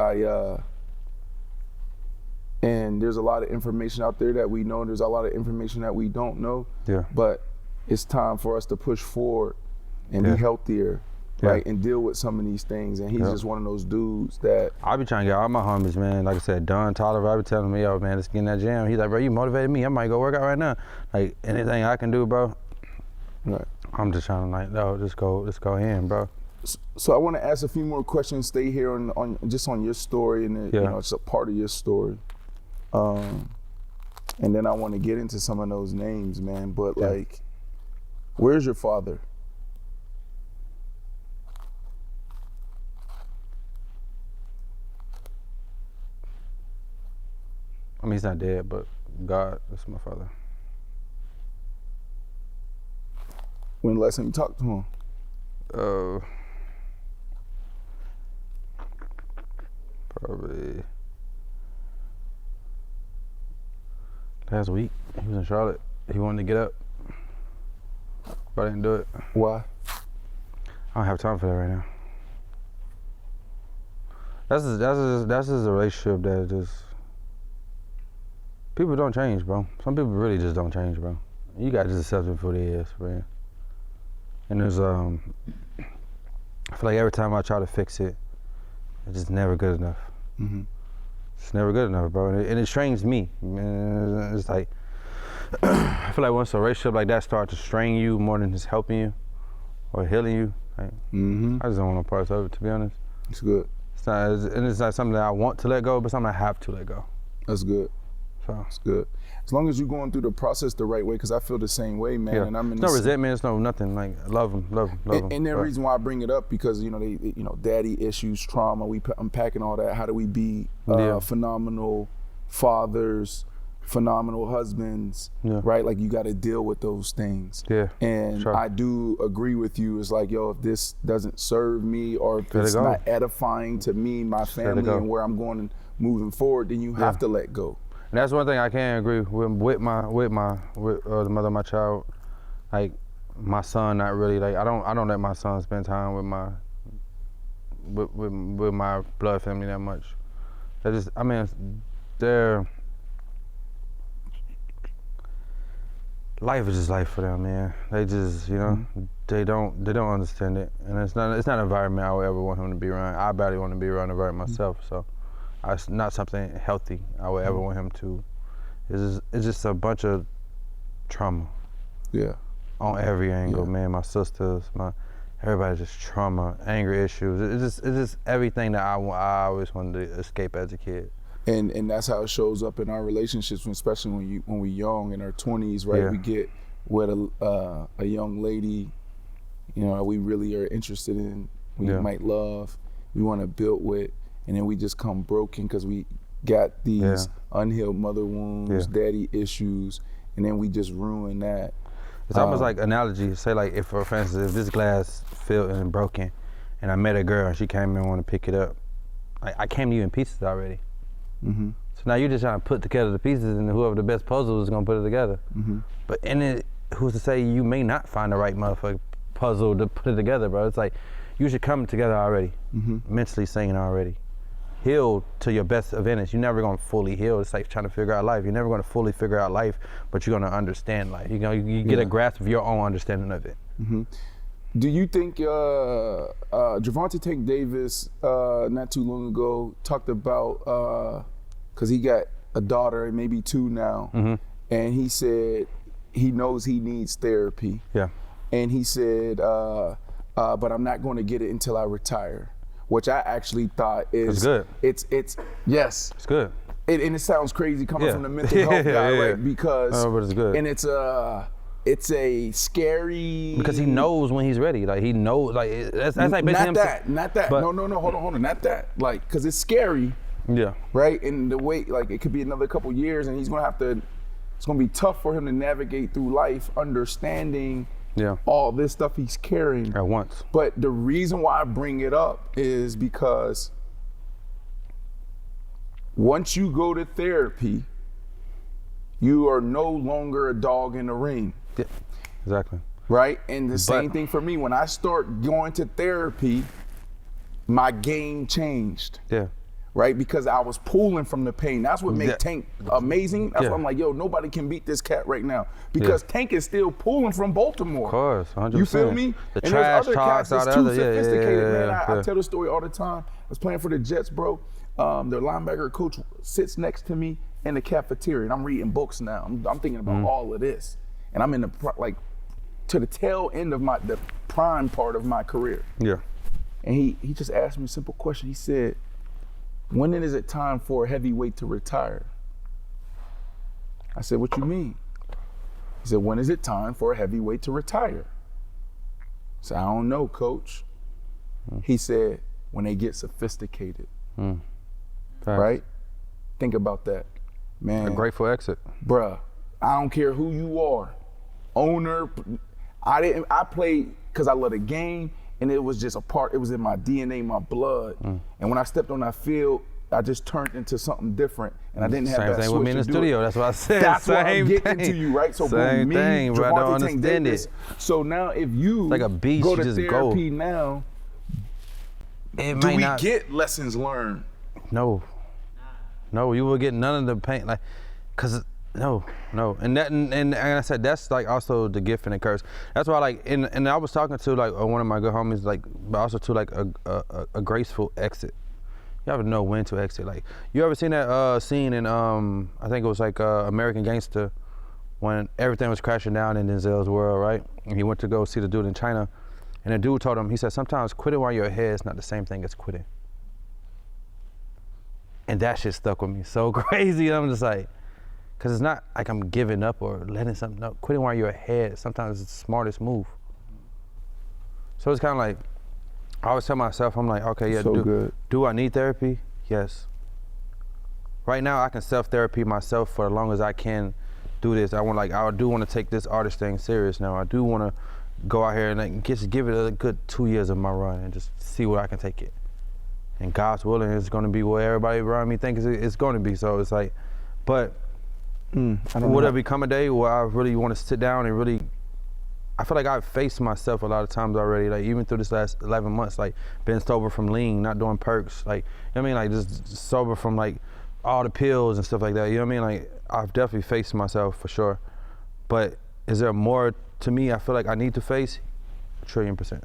[SPEAKER 3] and there's a lot of information out there that we know, and there's a lot of information that we don't know.
[SPEAKER 1] Yeah.
[SPEAKER 3] But it's time for us to push forward and
[SPEAKER 1] Yeah.
[SPEAKER 3] be healthier,
[SPEAKER 1] Yeah.
[SPEAKER 3] right, and deal with some of these things. And he's
[SPEAKER 1] Yeah.
[SPEAKER 3] just one of those dudes that,
[SPEAKER 1] I be trying to get all my homies, man. Like I said, Don Tolliver, I be telling me, yo, man, let's get in that gym. He's like, bro, you motivated me. I might go work out right now. Like, anything I can do, bro,
[SPEAKER 3] right.
[SPEAKER 1] I'm just trying to, like, no, let's go in, bro.
[SPEAKER 3] So I want to ask a few more questions. Stay here on just on your story, and
[SPEAKER 1] Yeah.
[SPEAKER 3] you know, it's a part of your story. And then I want to get into some of those names, man. But
[SPEAKER 1] Yeah.
[SPEAKER 3] like, where's your father?
[SPEAKER 1] I mean, he's not dead, but God, that's my father.
[SPEAKER 3] When the last time you talked to him?
[SPEAKER 1] Probably last week. He was in Charlotte. He wanted to get up, but I didn't do it.
[SPEAKER 3] Why?
[SPEAKER 1] I don't have time for that right now. That's just a relationship that just People don't change, bro. Some people really just don't change, bro. You gotta just accept it for what it is, man. And there's I feel like every time I try to fix it, it's just never good enough.
[SPEAKER 3] Mm-hmm.
[SPEAKER 1] It's never good enough, bro. And it strains me. Man, it's like I feel like once a relationship like that starts to strain you more than just helping you or healing you, like, I just don't want no parts of it, to be honest.
[SPEAKER 3] It's good.
[SPEAKER 1] It's not something that I want to let go, but something I have to let go.
[SPEAKER 3] That's good.
[SPEAKER 1] So
[SPEAKER 3] It's good. As long as you're going through the process the right way, because I feel the same way, man.
[SPEAKER 1] yeah,
[SPEAKER 3] And I'm in
[SPEAKER 1] it's no resentment. It's no nothing. Like love them.
[SPEAKER 3] And the reason why I bring it up because daddy issues, trauma. We unpacking all that. How do we be phenomenal fathers, phenomenal husbands, right? Like you got to deal with those things.
[SPEAKER 1] Yeah.
[SPEAKER 3] And
[SPEAKER 1] sure.
[SPEAKER 3] I do agree with you. It's like, yo, if this doesn't serve me or if it's not edifying to me, my family, and where I'm going and moving forward, then you have to let go.
[SPEAKER 1] And that's one thing I can agree with the mother of my child. Like my son, not really. Like I don't let my son spend time with my blood family that much. Life is just life for them, man. They just, they don't understand it, and it's not an environment I would ever want him to be around. I barely want to be around the environment myself, so it's not something healthy I would ever want him to. It's just a bunch of trauma.
[SPEAKER 3] Yeah.
[SPEAKER 1] On every angle, man. My sisters, everybody just trauma, anger issues. It's just everything that I always wanted to escape as a kid.
[SPEAKER 3] And that's how it shows up in our relationships, especially when we're young in our 20s, right?
[SPEAKER 1] Yeah.
[SPEAKER 3] We get with a young lady, we really are interested in, we might love, we want to build with, and then we just come broken because we got these unhealed mother wounds, daddy issues, and then we just ruin that.
[SPEAKER 1] It's almost like analogy. Say like if, for instance, if this glass filled and broken, and I met a girl and she came in and wanted to pick it up, I came to you in pieces already.
[SPEAKER 3] Mm-hmm.
[SPEAKER 1] So now you're just trying to put together the pieces, and whoever the best puzzle is gonna put it together.
[SPEAKER 3] Mm-hmm.
[SPEAKER 1] But in it, who's to say you may not find the right motherfucking puzzle to put it together, bro? It's like you should come together already, mentally sane already. Healed to your best advantage. You're never gonna fully heal. It's like trying to figure out life. You're never gonna fully figure out life, but you're gonna understand life. You get a grasp of your own understanding of it.
[SPEAKER 3] Mm-hmm. Do you think Gervonta Tank Davis not too long ago talked about because he got a daughter and maybe two now, and he said he knows he needs therapy. Yeah. And he said, but I'm not going to get it until I retire. Which I actually thought is
[SPEAKER 1] good.
[SPEAKER 3] It's yes.
[SPEAKER 1] It's good.
[SPEAKER 3] And it sounds crazy coming from the mental health guy, right? Because
[SPEAKER 1] but it's good.
[SPEAKER 3] And it's a scary
[SPEAKER 1] because he knows when he's ready. Like he knows. Like that's like basically
[SPEAKER 3] not that. No, hold on, not that. Like because it's scary.
[SPEAKER 1] Yeah. Right.
[SPEAKER 3] And the way like it could be another couple years, and he's gonna have to. It's gonna be tough for him to navigate through life, understanding. All this stuff he's carrying
[SPEAKER 1] at once.
[SPEAKER 3] But the reason why I bring it up is because once you go to therapy, you are no longer a dog in the ring.
[SPEAKER 1] Yeah, exactly.
[SPEAKER 3] Right? And the same thing for me. When I start going to therapy, my game changed. Yeah. Right? Because I was pulling from the pain. That's what made Tank amazing. That's why I'm like, yo, nobody can beat this cat right now. Because Tank is still pulling from Baltimore.
[SPEAKER 1] Of course, 100%.
[SPEAKER 3] You feel me?
[SPEAKER 1] The
[SPEAKER 3] and
[SPEAKER 1] trash
[SPEAKER 3] there's other cats that's too sophisticated, man. I tell the story all the time. I was playing for the Jets, bro. Their linebacker coach sits next to me in the cafeteria, and I'm reading books now. I'm thinking about all of this. And I'm in the, to the tail end of the prime part of my career. Yeah. And he just asked me a simple question. He said, when is it time for a heavyweight to retire? I said, what you mean? He said, when is it time for a heavyweight to retire? I said, I don't know, coach. He said, when they get sophisticated. Right? Think about that. Man.
[SPEAKER 1] A grateful exit.
[SPEAKER 3] Bruh, I don't care who you are. Owner, I played because I love the game. And it was just it was in my DNA, my blood. And when I stepped on that field, I just turned into something different. And I didn't have that switch.
[SPEAKER 1] Same thing with me in the studio, that's what I said.
[SPEAKER 3] That's what I'm getting to you, right? So
[SPEAKER 1] same thing, bro, I don't understand it.
[SPEAKER 3] So now if you
[SPEAKER 1] like a beast,
[SPEAKER 3] go to therapy now, do we get lessons learned?
[SPEAKER 1] No, you will get none of the pain. Like Cause no, and I said that's like also the gift and the curse. That's why like and I was talking to like one of my good homies like, but also to like a graceful exit. You have to know when to exit. Like you ever seen that scene in I think it was like American Gangster when everything was crashing down in Denzel's world, right? And he went to go see the dude in China, and the dude told him, he said sometimes quitting while you're ahead is not the same thing as quitting. And that shit stuck with me so crazy. I'm just like, cause it's not like I'm giving up or letting something up. Quitting while you're ahead, sometimes it's the smartest move. So it's kind of like, I always tell myself, I'm like, okay, yeah, do I need therapy? Yes. Right now, I can self-therapy myself for as long as I can do this. I do want to take this artist thing serious now. I do want to go out here and like, just give it a good 2 years of my run and just see where I can take it. And God's willing, it's going to be what everybody around me thinks it's going to be. So it's like, but would there become a day where I really want to sit down and really, I feel like I've faced myself a lot of times already, like even through this last 11 months, like been sober from lean, not doing perks, like, you know what I mean? Like just sober from like all the pills and stuff like that, you know what I mean? Like I've definitely faced myself for sure. But is there more to me I feel like I need to face? 1,000,000,000%.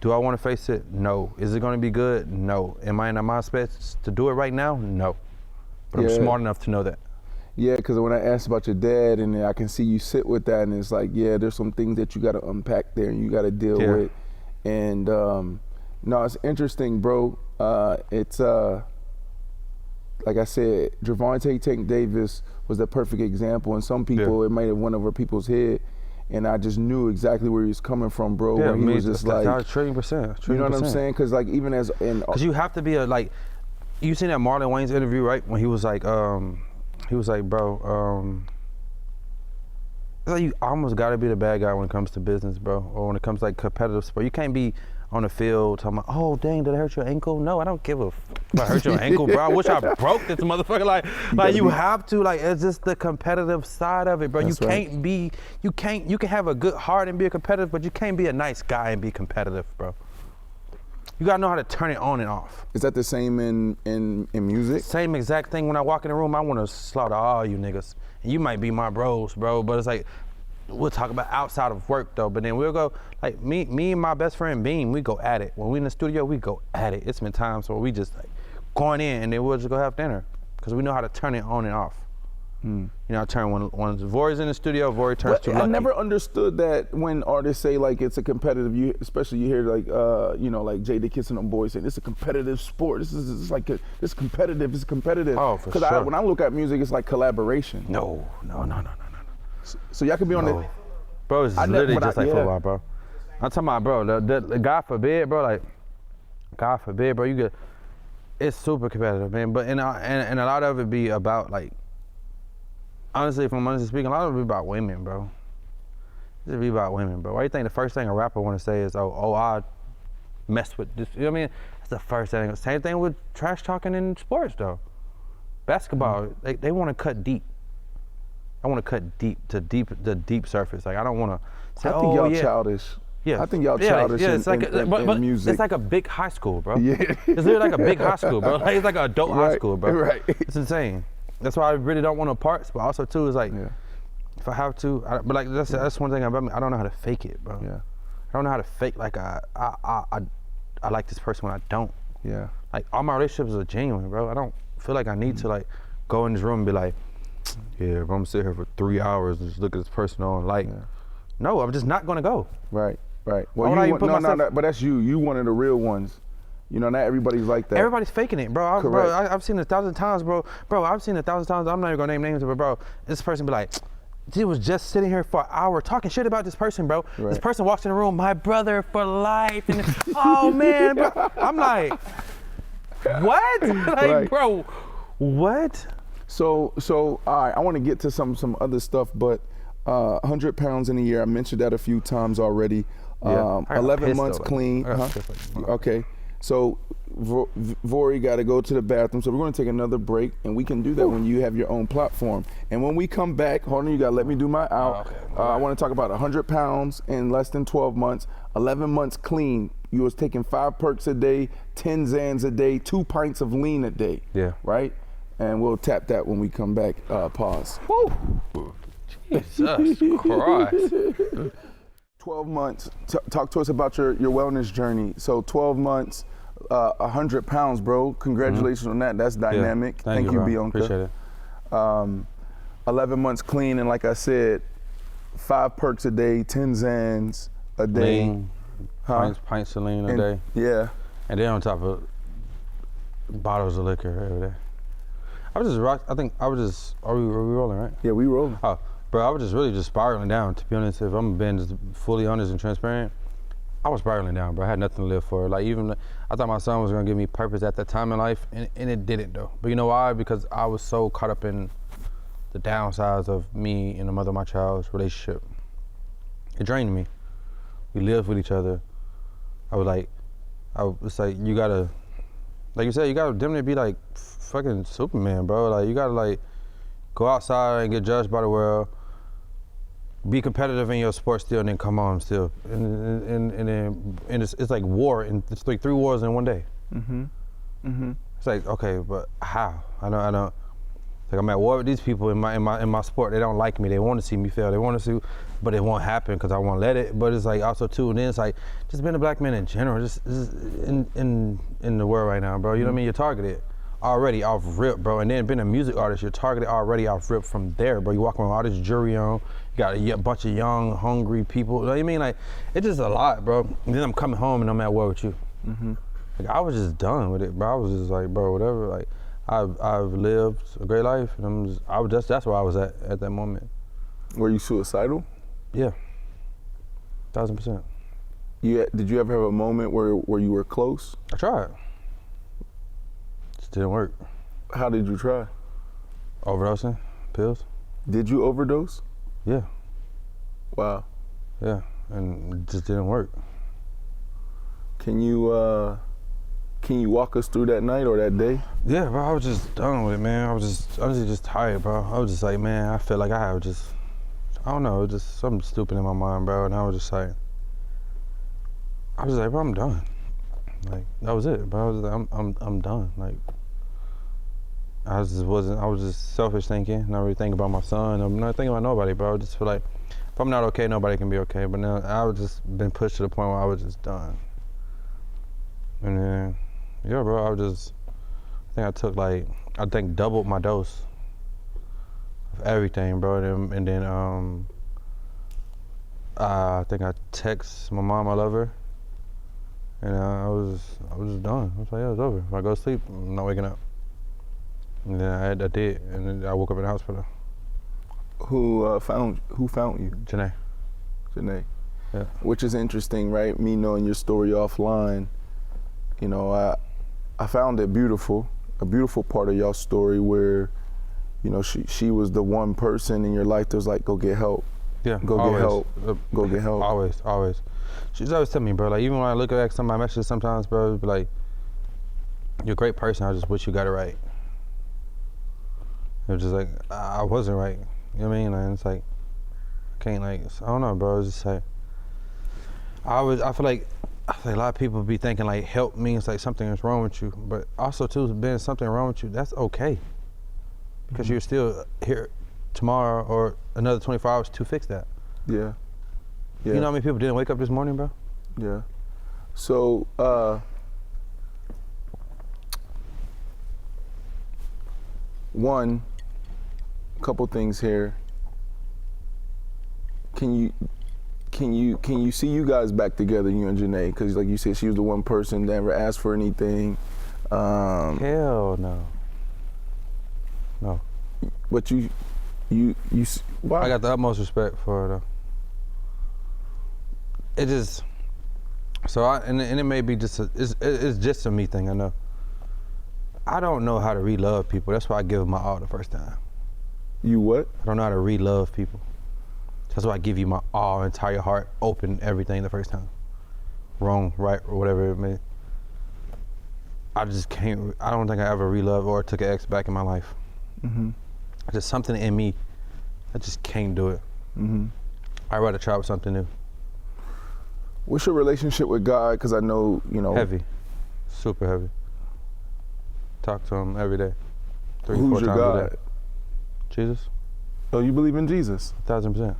[SPEAKER 1] Do I want to face it? No. Is it going to be good? No. Am I in a mindset to do it right now? No. But I'm smart enough to know that.
[SPEAKER 3] Yeah, because when I asked about your dad, and I can see you sit with that, and it's like, yeah, there's some things that you got to unpack there and you got to deal with. And no, it's interesting, bro. It's like I said, Gervonta Tank Davis was the perfect example, and some people it might have went over people's head. And I just knew exactly where he was coming from, bro.
[SPEAKER 1] Yeah,
[SPEAKER 3] where he was just like,
[SPEAKER 1] 1,000,000,000%.
[SPEAKER 3] you know what I'm saying? Because like even as in,
[SPEAKER 1] because you have to be you seen that Marlon Wayne's interview, right? When he was like, bro, it's like you almost got to be the bad guy when it comes to business, bro, or when it comes to like competitive sport. You can't be on the field talking about, oh dang, did I hurt your ankle? No, I don't give a fuck if I hurt your ankle, bro. I wish I broke this motherfucker. Like you have to, like, it's just the competitive side of it, bro. You can have a good heart and be a competitive, but you can't be a nice guy and be competitive, bro. You gotta know how to turn it on and off.
[SPEAKER 3] Is that the same in music?
[SPEAKER 1] Same exact thing. When I walk in the room, I wanna slaughter all you niggas. And you might be my bros, bro, but it's like, we'll talk about outside of work though, but then we'll go, like me and my best friend Beam, we go at it. When we in the studio, we go at it. It's been times where we just like going in and then we'll just go have dinner because we know how to turn it on and off. You know, I turn when Vory's in the studio, Vory turns to Lucky.
[SPEAKER 3] I never understood that when artists say like it's a competitive, especially you hear like, you know, like Jada Kiss and them boys saying it's a competitive sport. It's competitive, it's competitive.
[SPEAKER 1] Oh, for sure.
[SPEAKER 3] When I look at music, it's like collaboration.
[SPEAKER 1] No.
[SPEAKER 3] So y'all can be on the.
[SPEAKER 1] Bro, it's literally just like football, bro. I'm talking about, bro, the God forbid, bro, like, God forbid, bro, you get, it's super competitive, man. But and a lot of it be about like, honestly, if I'm honestly speaking, a lot of it be about women, bro. It be about women, bro. Why do you think the first thing a rapper want to say is, oh, I mess with this? You know what I mean? That's the first thing. Same thing with trash talking in sports, though. Basketball, they want to cut deep. I want to cut deep to the deep surface. Like I don't want to say,
[SPEAKER 3] I think y'all childish.
[SPEAKER 1] Yeah,
[SPEAKER 3] I think y'all childish in music.
[SPEAKER 1] It's like a big high school, bro.
[SPEAKER 3] Yeah,
[SPEAKER 1] it's literally like a big high school, bro. Like, it's like an adult high school, bro.
[SPEAKER 3] Right.
[SPEAKER 1] It's insane. That's why I really don't want no parts, but also too is like, if I have to, but like that's one thing about me. I don't know how to fake it, bro.
[SPEAKER 3] Yeah.
[SPEAKER 1] I don't know how to fake like I like this person when I don't.
[SPEAKER 3] Yeah.
[SPEAKER 1] Like all my relationships are genuine, bro. I don't feel like I need to like go in this room and be like, yeah, if I'm sitting here for 3 hours and just look at this person on, like, no, I'm just not gonna go.
[SPEAKER 3] Right. Well, but that's you. You one of the real ones. You know, not everybody's like that.
[SPEAKER 1] Everybody's faking it, bro. I've seen it 1,000 times, bro. I've seen it 1,000 times. I'm not even gonna name names, but bro, this person be like, he was just sitting here for an hour talking shit about this person, bro. Right. This person walks in the room, my brother for life, and oh man, bro. I'm like, what? Like, bro, what?
[SPEAKER 3] So all right, I want to get to some other stuff, but 100 pounds in a year, I mentioned that a few times already. 11 months clean. Okay, so Vory got to go to the bathroom, so we're going to take another break, and we can do that when you have your own platform. And when we come back, hold on, you got to let me do my out. I want to talk about 100 pounds in less than 12 months, 11 months clean. You was taking 5 perks a day, 10 Zans a day, 2 pints of lean a day.
[SPEAKER 1] Yeah.
[SPEAKER 3] Right? And we'll tap that when we come back. Pause.
[SPEAKER 1] Jesus Christ.
[SPEAKER 3] 12 months. Talk to us about your wellness journey. So 12 months, 100 pounds, bro. Congratulations on that. That's dynamic.
[SPEAKER 1] Yeah, thank you,
[SPEAKER 3] Beyonce.
[SPEAKER 1] Appreciate it.
[SPEAKER 3] 11 months clean, and like I said, 5 perks a day, 10 Zans a day.
[SPEAKER 1] Lean, pints of lean a day.
[SPEAKER 3] Yeah.
[SPEAKER 1] And then on top of bottles of liquor every day. I was just are we rolling, right?
[SPEAKER 3] Yeah, we rolling.
[SPEAKER 1] Oh, bro, I was just really just spiraling down, to be honest. If I'm being just fully honest and transparent, I was spiraling down, bro. I had nothing to live for. Like, even, I thought my son was gonna give me purpose at that time in life, and it didn't, though. But you know why? Because I was so caught up in the downsides of me and the mother of my child's relationship. It drained me. We lived with each other. I was like, you gotta, like you said, you gotta damn near be like fucking Superman, bro. Like, you gotta like go outside and get judged by the world, be competitive in your sport still, and then come on still. And it's like war, and it's like 3 wars in one day. It's like, okay, but how? I don't. Like, I'm at war with these people in my sport. They don't like me. They want to see me fail. They want to see, but it won't happen because I won't let it. But it's like also too, and then it's like just being a black man in general, just in the world right now, bro. You know what I mean? You're targeted already off rip, bro. And then being a music artist, you're targeted already off rip from there, bro. You walk around with all this jury on. You got a bunch of young, hungry people. You know what I mean? Like, it's just a lot, bro. And then I'm coming home and I'm at war with you. Like, I was just done with it, bro. I was just like, bro, whatever. Like, I've lived a great life, and that's where I was at that moment.
[SPEAKER 3] Were you suicidal?
[SPEAKER 1] Yeah, 1000%.
[SPEAKER 3] Did you ever have a moment where you were close?
[SPEAKER 1] I tried. Just didn't work.
[SPEAKER 3] How did you try?
[SPEAKER 1] Overdosing, pills.
[SPEAKER 3] Did you overdose?
[SPEAKER 1] Yeah.
[SPEAKER 3] Wow.
[SPEAKER 1] Yeah, and it just didn't work.
[SPEAKER 3] Can you walk us through that night or that day?
[SPEAKER 1] Yeah, bro, I was just done with it, man. I was just honestly just tired, bro. I was just like, man, I feel like I don't know, just something stupid in my mind, bro. And I was just like, bro, I'm done. Like, that was it, bro. I was like, I'm done. Like, I was just selfish thinking, not really thinking about my son. I'm not thinking about nobody, bro. I just feel like if I'm not okay, nobody can be okay. But now I was just been pushed to the point where I was just done. And then, yeah, bro, I think doubled my dose of everything, bro. And then I think I text my mom I love her, and I was just done. I was like, yeah, it's over. If I go to sleep, I'm not waking up. And then I did, and then I woke up in the hospital.
[SPEAKER 3] Who found you?
[SPEAKER 1] Janae.
[SPEAKER 3] Janae.
[SPEAKER 1] Yeah.
[SPEAKER 3] Which is interesting, right? Me knowing your story offline, you know, I found it beautiful, a beautiful part of y'all's story where, you know, she was the one person in your life that was like, go get help.
[SPEAKER 1] Yeah,
[SPEAKER 3] go
[SPEAKER 1] always.
[SPEAKER 3] Get help. Go get help.
[SPEAKER 1] Always. She's always telling me, bro, like, even when I look at some of my messages sometimes, bro, it'd be like, you're a great person, I just wish you got it right. It was just like, I wasn't right. You know what I mean? And it's like, I can't, like, I don't know, bro. It's just like, I feel like a lot of people be thinking like help means like something is wrong with you, but also too, being something wrong with you, that's okay. Because you're still here tomorrow or another 24 hours to fix that.
[SPEAKER 3] Yeah.
[SPEAKER 1] You know how many people didn't wake up this morning, bro?
[SPEAKER 3] Yeah. So, couple things here. Can you see you guys back together, you and Janae? Because like you said, she was the one person that never asked for anything.
[SPEAKER 1] Hell no. No.
[SPEAKER 3] But you why?
[SPEAKER 1] I got the utmost respect for her though. It just, and it may be just it's just a me thing, I know. I don't know how to re-love people. That's why I give them my all the first time.
[SPEAKER 3] You what?
[SPEAKER 1] I don't know how to re-love people. That's why I give you my all, entire heart, open everything the first time. Wrong, right, or whatever it may. I just can't, I don't think I ever re-loved or took an ex back in my life. Just something in me, I just can't do it. I'd rather try with something new.
[SPEAKER 3] What's your relationship with God? Because I know, you know.
[SPEAKER 1] Heavy, super heavy. Talk to him every day. 3,
[SPEAKER 3] Who's
[SPEAKER 1] 4
[SPEAKER 3] your
[SPEAKER 1] times a
[SPEAKER 3] God?
[SPEAKER 1] day. Jesus,
[SPEAKER 3] Oh, you believe in Jesus?
[SPEAKER 1] 1,000%,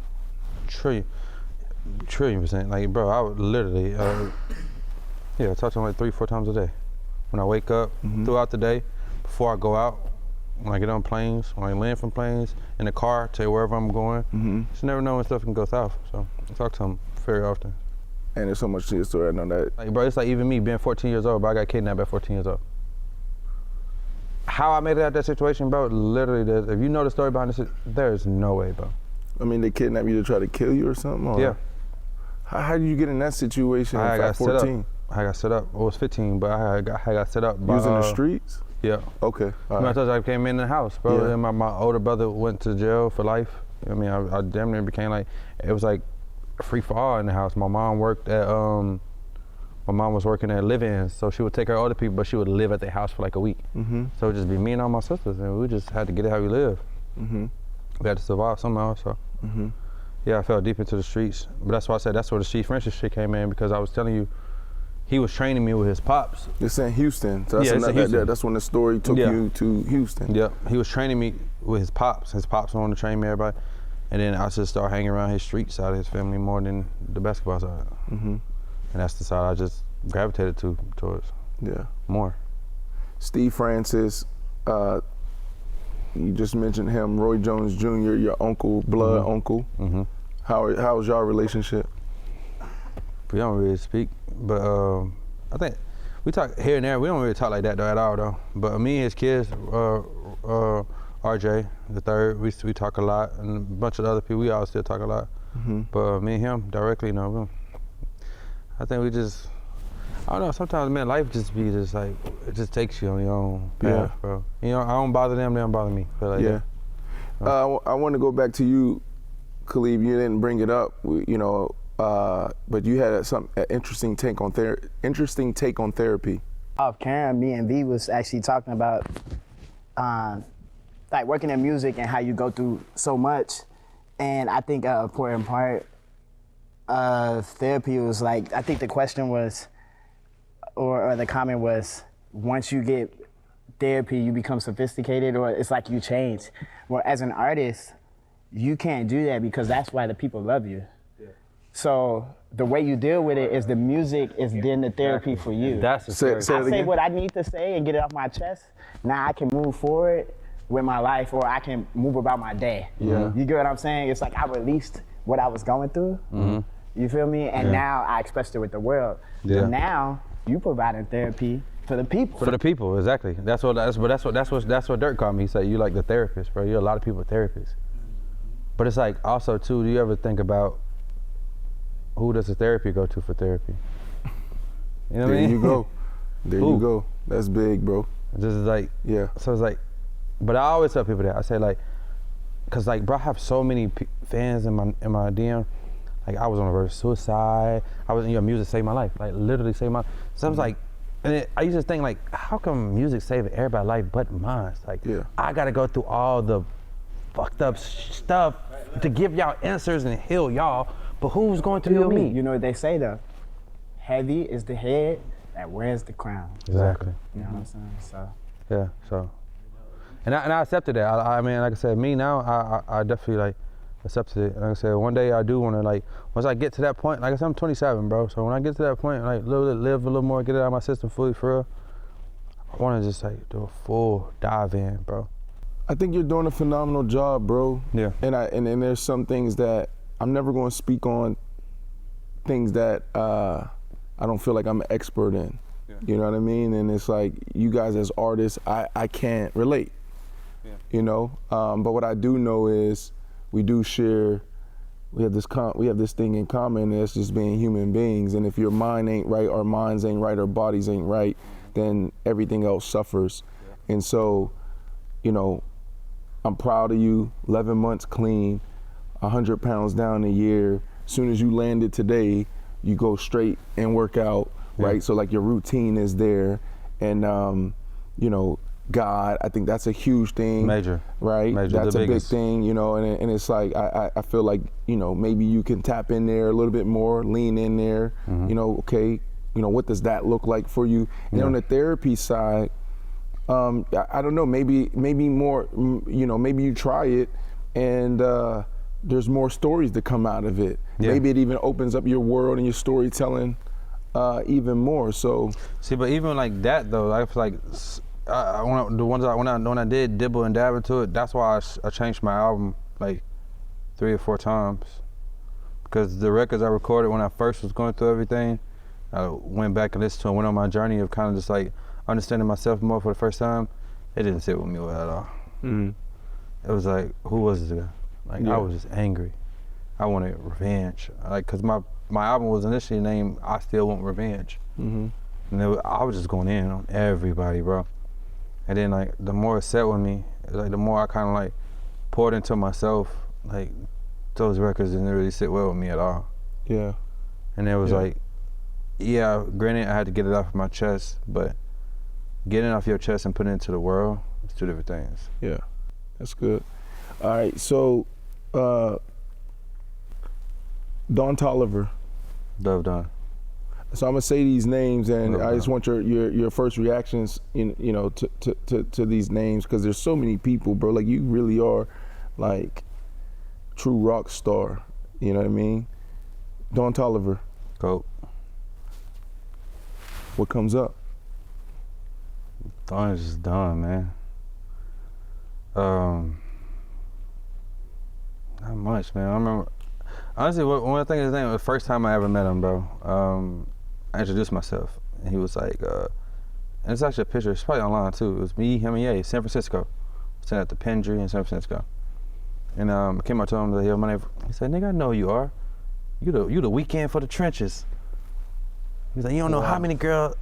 [SPEAKER 1] trillion percent. Like, bro, I would literally, I talk to him like 3, 4 times a day. When I wake up, throughout the day, before I go out, when I get on planes, when I land from planes, in the car, to wherever I'm going. Just never know when stuff can go south. So I talk to him very often.
[SPEAKER 3] And there's so much to your story, I know that.
[SPEAKER 1] Like, bro, it's like even me being 14 years old, but I got kidnapped at 14 years old. How I made it out of that situation, bro, literally, if you know the story behind this, there's no way, bro.
[SPEAKER 3] I mean, they kidnapped you to try to kill you or something? Or
[SPEAKER 1] Yeah.
[SPEAKER 3] How did you get in that situation
[SPEAKER 1] I
[SPEAKER 3] at
[SPEAKER 1] got set up.
[SPEAKER 3] 14?
[SPEAKER 1] I got set up. I was 15, but I got set up.
[SPEAKER 3] You was in the streets?
[SPEAKER 1] Yeah.
[SPEAKER 3] Okay. All
[SPEAKER 1] I
[SPEAKER 3] right.
[SPEAKER 1] told you I came in the house, bro.
[SPEAKER 3] Yeah.
[SPEAKER 1] And my older brother went to jail for life. I mean, I damn near became like, it was like free for all in the house. My mom worked at, my mom was working at live-ins, so she would take care of other people, but she would live at their house for like a week. So it would just be me and all my sisters, and we just had to get it how we live. We had to survive somehow, so. Yeah, I fell deep into the streets. But that's why I said that's where the Chief Francis shit came in, because I was telling you, he was training me with his pops.
[SPEAKER 3] It's in Houston. So that's,
[SPEAKER 1] Yeah, it's in Houston.
[SPEAKER 3] that's when the story took you to Houston.
[SPEAKER 1] Yep, he was training me with his pops. His pops wanted to train me, everybody. And then I just started hanging around his street side of his family more than the basketball side. And that's the side I just gravitated towards.
[SPEAKER 3] Yeah.
[SPEAKER 1] More.
[SPEAKER 3] Steve Francis, you just mentioned him, Roy Jones Jr., your uncle, blood uncle. How's y'all relationship?
[SPEAKER 1] We don't really speak, but I think we talk here and there. We don't really talk like that though at all though. But me and his kids, RJ the third, we talk a lot, and a bunch of other people, we all still talk a lot. But me and him directly, no. I think we just, I don't know, sometimes, man, life just be just like, it just takes you on your own path, bro. You know, I don't bother them, they don't bother me. Feel like that.
[SPEAKER 3] I want to go back to you, Khalib. You didn't bring it up, you know, but you had an interesting take on therapy.
[SPEAKER 4] Off camera, me and V was actually talking about like working in music and how you go through so much. And I think an important part of therapy was like, I think the question was, or the comment was, once you get therapy, you become sophisticated, or it's like you change. Well, as an artist, you can't do that because that's why the people love you. So the way you deal with it is the music is then the therapy for you.
[SPEAKER 1] That's the
[SPEAKER 3] Say
[SPEAKER 1] story.
[SPEAKER 3] it
[SPEAKER 4] I say
[SPEAKER 3] again.
[SPEAKER 4] what I need to say and get it off my chest. Now I can move forward with my life, or I can move about my day.
[SPEAKER 3] Yeah.
[SPEAKER 4] You get what I'm saying? It's like I released what I was going through. You feel me? And now I expressed it with the world.
[SPEAKER 1] Yeah.
[SPEAKER 4] And now you providing therapy for the people.
[SPEAKER 1] For the people, exactly. That's what Dirk called me. He said, you like the therapist, bro. You're a lot of people therapists. But it's like, also too, do you ever think about who does the therapy go to for therapy? You know what I mean?
[SPEAKER 3] There you go. There you go. That's big, bro.
[SPEAKER 1] Just like,
[SPEAKER 3] Yeah.
[SPEAKER 1] so it's like, but I always tell people that. I say like, cause like, bro, I have so many fans in my DM. Like, I was on the verge of suicide. I was in your music saved my life. Like, literally saved my life. So I was like, and I used to think like, how come music saving everybody's life but mine? Like, I gotta go through all the fucked up stuff to give y'all answers and heal y'all, but who's going to heal me?
[SPEAKER 4] You know what they say though? Heavy is the head that wears the crown.
[SPEAKER 1] Exactly.
[SPEAKER 4] You know what I'm saying? So.
[SPEAKER 1] Yeah, so. And I accepted that. I mean, like I said, me now, I definitely like accepted it. Like I said, one day I do want to like, once I get to that point, like I said, I'm 27, bro. So when I get to that point, like live a little more, get it out of my system fully for real, I want to just like do a full dive in, bro.
[SPEAKER 3] I think you're doing a phenomenal job, bro.
[SPEAKER 1] Yeah.
[SPEAKER 3] And there's some things that I'm never going to speak on, things that I don't feel like I'm an expert in. Yeah. You know what I mean? And it's like, you guys as artists, I can't relate. Yeah. You know? But what I do know is we do share, we have this thing in common, that's just being human beings. And if your mind ain't right, our minds ain't right, our bodies ain't right, then everything else suffers. Yeah. And so, you know, I'm proud of you, 11 months clean, 100 pounds down a year. As soon as you landed today, you go straight and work out, right? So like your routine is there. And, you know, God, I think that's a huge thing.
[SPEAKER 1] Major.
[SPEAKER 3] Right?
[SPEAKER 1] Major,
[SPEAKER 3] that's
[SPEAKER 1] the
[SPEAKER 3] a
[SPEAKER 1] biggest.
[SPEAKER 3] big thing, you know, and it's like, I feel like, you know, maybe you can tap in there a little bit more, lean in there, you know, okay, you know, what does that look like for you? And on the therapy side, I don't know, maybe more, you know, maybe you try it and there's more stories that come out of it.
[SPEAKER 1] Yeah.
[SPEAKER 3] Maybe it even opens up your world and your storytelling even more. So
[SPEAKER 1] see, but even like that though, I feel like when I did dibble and dab into it, that's why I changed my album like 3 or 4 times, because the records I recorded when I first was going through everything, I went back and listened to and went on my journey of kind of just like understanding myself more for the first time. It didn't sit with me well at all. It was like, who was this guy? Like, I was just angry. I wanted revenge. Like, cause my album was initially named I Still Want Revenge. And I was just going in on everybody, bro. And then like, the more it sat with me, like the more I kind of like poured into myself, like those records didn't really sit well with me at all.
[SPEAKER 3] Yeah.
[SPEAKER 1] And it was like, yeah, granted I had to get it off my chest, but getting it off your chest and putting it into the world, it's 2 different things.
[SPEAKER 3] Yeah, that's good. All right, so Don Toliver.
[SPEAKER 1] Dove Don.
[SPEAKER 3] So I'm gonna say these names, and I just want your first reactions, you know, to these names, because there's so many people, bro. Like, you really are like true rock star. You know what I mean? Don Toliver.
[SPEAKER 1] Cool.
[SPEAKER 3] What comes up?
[SPEAKER 1] Don is just Don, man. Not much, man. I remember, honestly, one thing is the first time I ever met him, bro, I introduced myself, and he was like, and it's actually a picture, it's probably online too. It was me, him, and Ye, San Francisco. Sitting at the Pendry in San Francisco. And I came up to him, like, yo, my name, he said, nigga, I know who you are. You the weekend for the trenches. He's like, you don't know how many girls,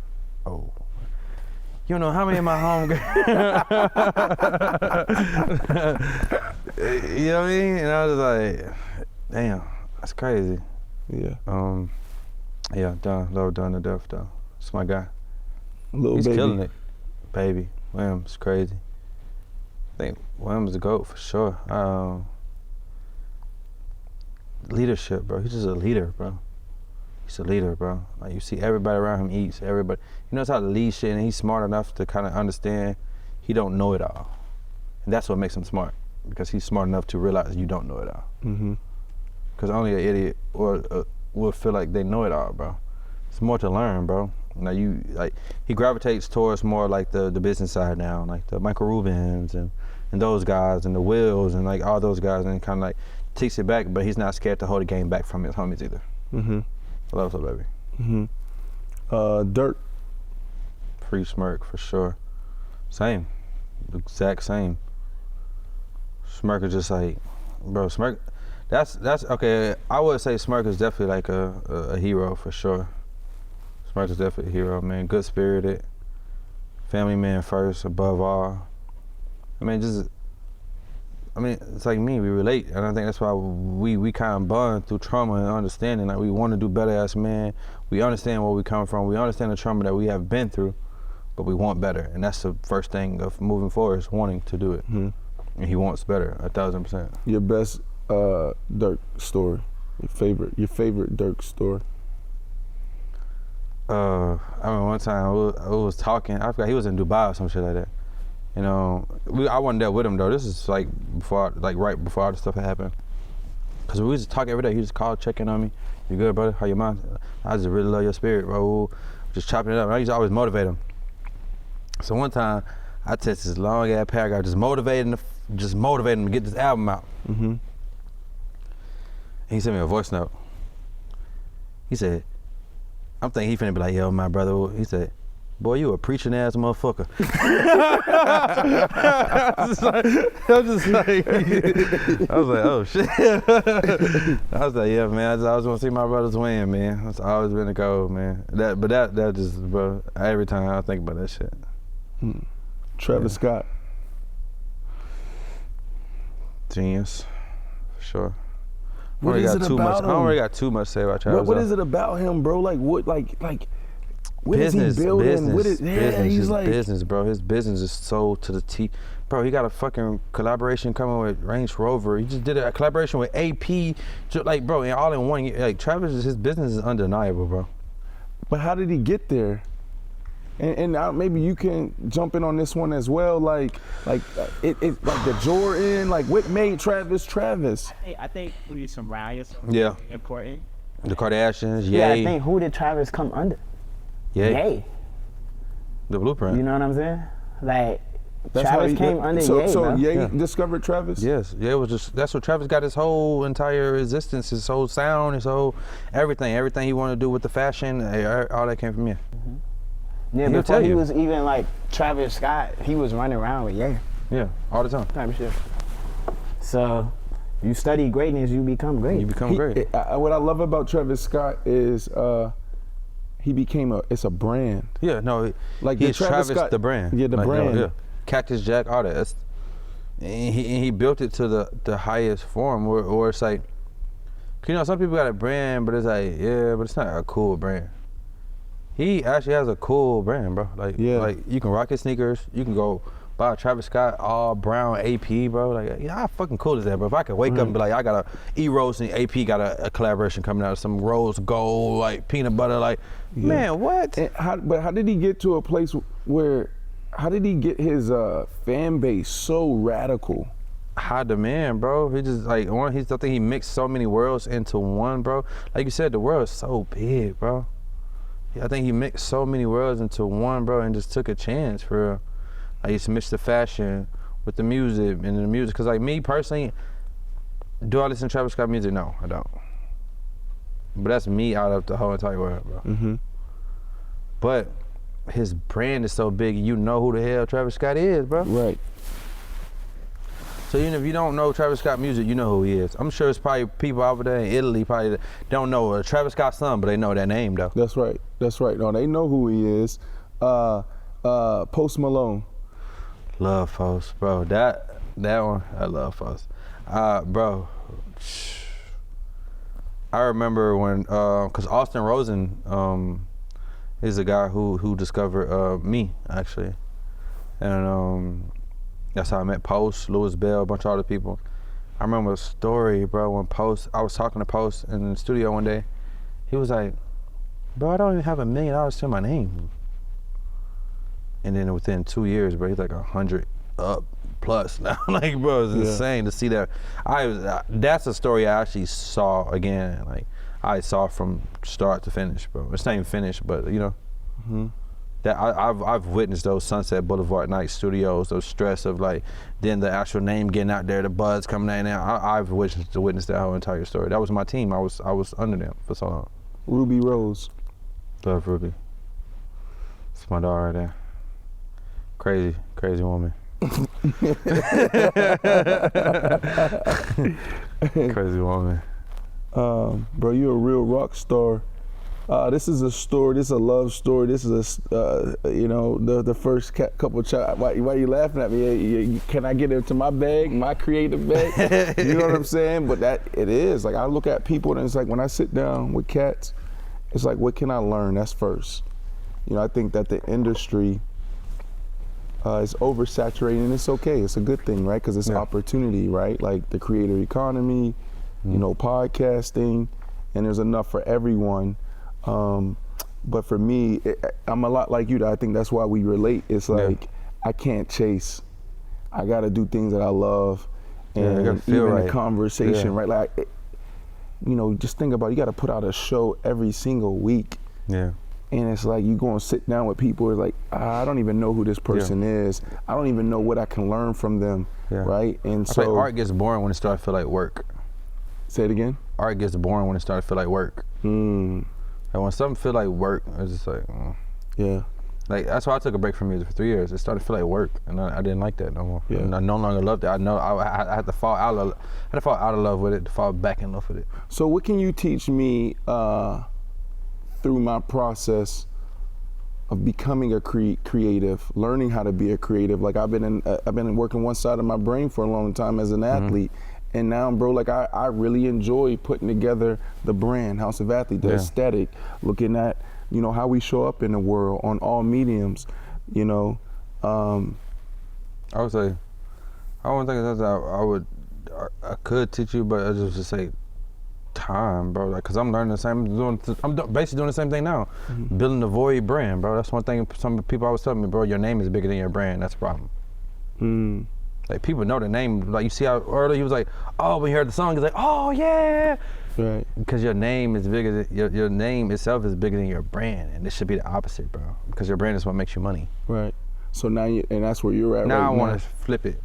[SPEAKER 1] you don't know how many of my homegirls. You know what I mean? And I was like, damn, that's crazy.
[SPEAKER 3] Yeah.
[SPEAKER 1] Yeah, Don, love Don to death, though. It's my guy.
[SPEAKER 3] Little
[SPEAKER 1] He's
[SPEAKER 3] baby.
[SPEAKER 1] killing it. Baby, Williams, crazy. I think Williams the GOAT for sure. Leadership, bro. He's just a leader, bro. He's a leader, bro. Like, you see everybody around him eats, everybody. He knows how to lead shit, and he's smart enough to kind of understand he don't know it all. And that's what makes him smart, because he's smart enough to realize you don't know it all. Because only an idiot will feel like they know it all, bro. It's more to learn, bro. Now he gravitates towards more like the business side now, like the Michael Rubins and those guys and the Wills and like all those guys, and kind of like takes it back, but he's not scared to hold the game back from his homies either. I love that, baby.
[SPEAKER 3] Dirk.
[SPEAKER 1] Free Smirk for sure. Same, the exact same. Smirk is just like, bro, Smirk. That's okay. I would say Smirk is definitely like a hero for sure. Smirk is definitely a hero, man. Good spirited, family man first, above all. It's like me, we relate, and I think that's why we kind of bond through trauma and understanding. Like, we want to do better as men. We understand where we come from. We understand the trauma that we have been through, but we want better, and that's the first thing of moving forward, is wanting to do it. And he wants better, 1,000%.
[SPEAKER 3] Your best Dirk story. Your favorite Dirk story.
[SPEAKER 1] I remember one time I was talking. I forgot, he was in Dubai or some shit like that. You know, I wasn't there with him though. This is like right before all this stuff had happened. Cause we just talk every day. He just called, checking on me. You good, brother? How your mind? I just really love your spirit, bro. Just chopping it up. And I used to always motivate him. So one time, I texted this long ass paragraph, just motivating him to get this album out. And he sent me a voice note. He said, I'm thinking he finna be like, yo, my brother. He said, boy, you a preaching ass motherfucker. I was like, oh shit. I was like, yeah, man, I always want to see my brothers win, man. That's always been the goal, man. That just, bro, every time I think about that shit.
[SPEAKER 3] Travis Scott.
[SPEAKER 1] Genius, for sure.
[SPEAKER 3] What is it about him?
[SPEAKER 1] I don't really got too much to say about Travis.
[SPEAKER 3] What is it about him, bro? Like, what, like what is he building?
[SPEAKER 1] Business, bro. His business is so to the T. Bro, he got a fucking collaboration coming with Range Rover. He just did a collaboration with AP. Like, bro, and all in one year. Like, Travis, his business is undeniable, bro.
[SPEAKER 3] But how did he get there? And now maybe you can jump in on this one as well. Like the Jordan. Like what made Travis?
[SPEAKER 5] I think we need some riots.
[SPEAKER 1] Yeah.
[SPEAKER 5] Important.
[SPEAKER 1] The Kardashians,
[SPEAKER 4] Yeah, I
[SPEAKER 1] Ye.
[SPEAKER 4] think who did Travis come under?
[SPEAKER 1] Ye.
[SPEAKER 4] Ye.
[SPEAKER 1] The Blueprint.
[SPEAKER 4] You know what I'm saying? Like
[SPEAKER 3] That's how
[SPEAKER 4] Travis
[SPEAKER 3] he-
[SPEAKER 4] came under
[SPEAKER 3] so,
[SPEAKER 4] Ye,
[SPEAKER 3] So
[SPEAKER 4] bro.
[SPEAKER 3] Ye
[SPEAKER 1] Yeah.
[SPEAKER 3] discovered Travis?
[SPEAKER 1] Yes, yeah, it was just, that's what Travis got his whole entire existence, his whole sound, his whole everything he wanted to do with the fashion, all that came from me.
[SPEAKER 4] Yeah,
[SPEAKER 1] He'll
[SPEAKER 4] before
[SPEAKER 1] tell
[SPEAKER 4] he
[SPEAKER 1] you.
[SPEAKER 4] was even like Travis Scott, he was running around with Ye
[SPEAKER 1] Yeah, all the time.
[SPEAKER 4] type of shit. So you study greatness, you become great.
[SPEAKER 1] You become great.
[SPEAKER 3] What I love about Travis Scott is he became it's a brand.
[SPEAKER 1] Yeah, no,
[SPEAKER 3] Like
[SPEAKER 1] he's
[SPEAKER 3] the Travis
[SPEAKER 1] Travis
[SPEAKER 3] Scott-
[SPEAKER 1] the brand.
[SPEAKER 3] Yeah, the brand.
[SPEAKER 1] Yeah. Cactus Jack, all that. And he built it to the highest form, or it's like, you know, some people got a brand, but it's like, yeah, but it's not a cool brand. He actually has a cool brand, bro. Like,
[SPEAKER 3] Yeah.
[SPEAKER 1] like you can rock his sneakers. You can go buy a Travis Scott all brown AP, bro. Like, yeah, how fucking cool is that, bro? If I could wake up and be like, I got a E-Rose and AP got a collaboration coming out, some rose gold, like peanut butter, like, man, what?
[SPEAKER 3] And how did he get to a place where? How did he get his fan base so radical?
[SPEAKER 1] High demand, bro. He just like I think he mixed so many worlds into one, bro. Like you said, the world is so big, bro. I think he mixed so many worlds into one, bro, and just took a chance for real. Like he mixed the fashion with the music and the music. Cause like me personally, do I listen to Travis Scott music? No, I don't. But that's me out of the whole entire world, bro.
[SPEAKER 3] Mm-hmm.
[SPEAKER 1] But his brand is so big, you know who the hell Travis Scott is, bro.
[SPEAKER 3] Right.
[SPEAKER 1] So even if you don't know Travis Scott music, you know who he is. I'm sure it's probably people over there in Italy probably that don't know Travis Scott's son, but they know that name though.
[SPEAKER 3] That's right. That's right. No, they know who he is. Post Malone.
[SPEAKER 1] Love Post, bro. That one, I love Post. Bro, I remember when, cause Austin Rosen is the guy who discovered me actually, and that's how I met Post, Louis Bell, a bunch of other people. I remember a story, bro, when Post, I was talking to Post in the studio one day. He was like, bro, I don't even have $1 million to my name. And then within 2 years, bro, he's like 100 up plus now. Like, bro, it's insane to see that. That's a story I actually saw again. Like, I saw from start to finish, bro. It's not even finished, but you know.
[SPEAKER 3] Mm-hmm.
[SPEAKER 1] That I've witnessed those Sunset Boulevard night studios, those stress of like, then the actual name getting out there, the buzz coming out. Now I've witnessed that whole entire story. That was my team. I was under them for so long.
[SPEAKER 3] Ruby Rose.
[SPEAKER 1] Love Ruby. It's my dog right there. Crazy woman. Crazy woman.
[SPEAKER 3] Bro, you're a real rock star. This is a story. This is a love story. This is the first couple why you laughing at me? Can I get into my bag, my creative bag? You know what I'm saying? But that it is. Like I look at people and it's like when I sit down with cats, it's like what can I learn? That's first. You know, I think that the industry is oversaturated and it's okay. It's a good thing, right? Because it's opportunity, right? Like the creator economy, you know, podcasting, and there's enough for everyone. But for me, I'm a lot like you. I think that's why we relate. It's like I can't chase. I got to do things that I love, and
[SPEAKER 1] I gotta feel
[SPEAKER 3] even
[SPEAKER 1] right.
[SPEAKER 3] the conversation, right? Like, just think about it. You got to put out a show every single week.
[SPEAKER 1] Yeah.
[SPEAKER 3] And it's like you go and sit down with people. It's like I don't even know who this person is. I don't even know what I can learn from them, right? And
[SPEAKER 1] I
[SPEAKER 3] so
[SPEAKER 1] feel like art gets boring when it starts to feel like work.
[SPEAKER 3] Say it again.
[SPEAKER 1] Art gets boring when it starts to feel like work. Like when something feel like work, it's just like,
[SPEAKER 3] Yeah.
[SPEAKER 1] Like that's why I took a break from music for 3 years. It started to feel like work, and I didn't like that no more.
[SPEAKER 3] Yeah.
[SPEAKER 1] And I no longer loved it. I know I had to fall out of love with it, to fall back in love with it.
[SPEAKER 3] So what can you teach me through my process of becoming a creative, learning how to be a creative? Like I've been working one side of my brain for a long time as an athlete, and now, bro, like I really enjoy putting together the brand, House of Athlete, the aesthetic, looking at how we show up in the world on all mediums,
[SPEAKER 1] I would say, I don't think that's I could teach you, but I just say time, bro. Like, cause I'm learning the same, basically doing the same thing now, building the Vory brand, bro. That's one thing some people always tell me, bro. Your name is bigger than your brand. That's a problem. Like people know the name. Like you see how earlier he was like, oh, when you heard the song, he's like, oh yeah. Right. Because your name is bigger than your name itself is bigger than your brand, and this should be the opposite, bro. Because your brand is what makes you money.
[SPEAKER 3] Right. So now and that's where you're at.
[SPEAKER 1] Now
[SPEAKER 3] right
[SPEAKER 1] I want to flip it.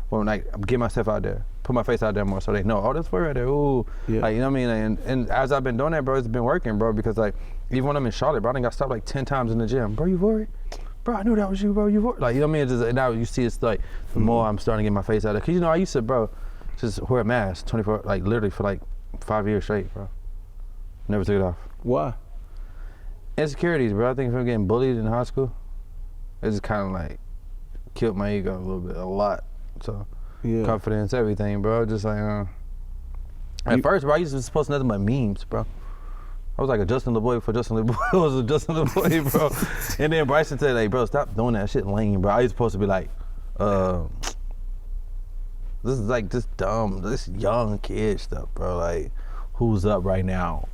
[SPEAKER 1] Well, like get myself out there, put my face out there more, so they know. Oh, that's Vory right there. Ooh. Yeah. Like you know what I mean. And as I've been doing that, bro, it's been working, bro. Because like even when I'm in Charlotte, bro, I done got stopped like 10 times in the gym. Bro, you Vory? Bro, I knew that was you, bro. You Vory? Like you know what I mean. Just now you see, it's like the more I'm starting to get my face out there. Cause you know I used to, bro, just wear a mask 24, like literally for like 5 years straight, bro. Never took it off.
[SPEAKER 3] Why?
[SPEAKER 1] Insecurities, bro. I think if I'm getting bullied in high school, it just kind of like killed my ego a little bit, a lot. So confidence, everything, bro. Just like at first, bro, I used to post nothing but memes, bro. I was like a Justin LeBoy for Justin LeBoy. I was a Justin LeBoy, bro. And then Bryson said, like, bro, stop doing that shit lame, bro. I used supposed to be like, this is like this dumb, this young kid stuff, bro. Like, who's up right now?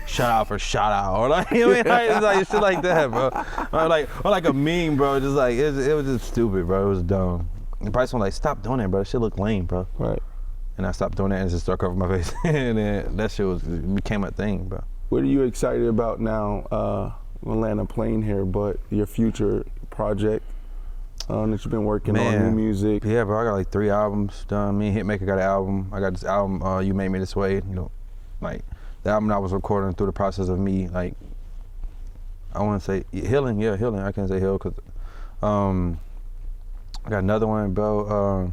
[SPEAKER 1] Shout out for shout out, or like, you know what I mean? It's like shit like that, bro. Or like a meme, bro. Just like it was just stupid, bro. It was dumb. And Bryson was like, stop doing that, bro. That shit look lame, bro. Right. And I stopped doing that and just started covering my face. And then that shit became a thing, bro.
[SPEAKER 3] What are you excited about now? We'll land a plane here, but your future project that you've been working on, new music.
[SPEAKER 1] Yeah, bro. I got like 3 albums done. Me and Hitmaker got an album. I got this album, You Made Me This Way. You know, like the album I was recording through the process of me, like I want to say healing. Yeah, healing. I can't say heal because I got another one, bro.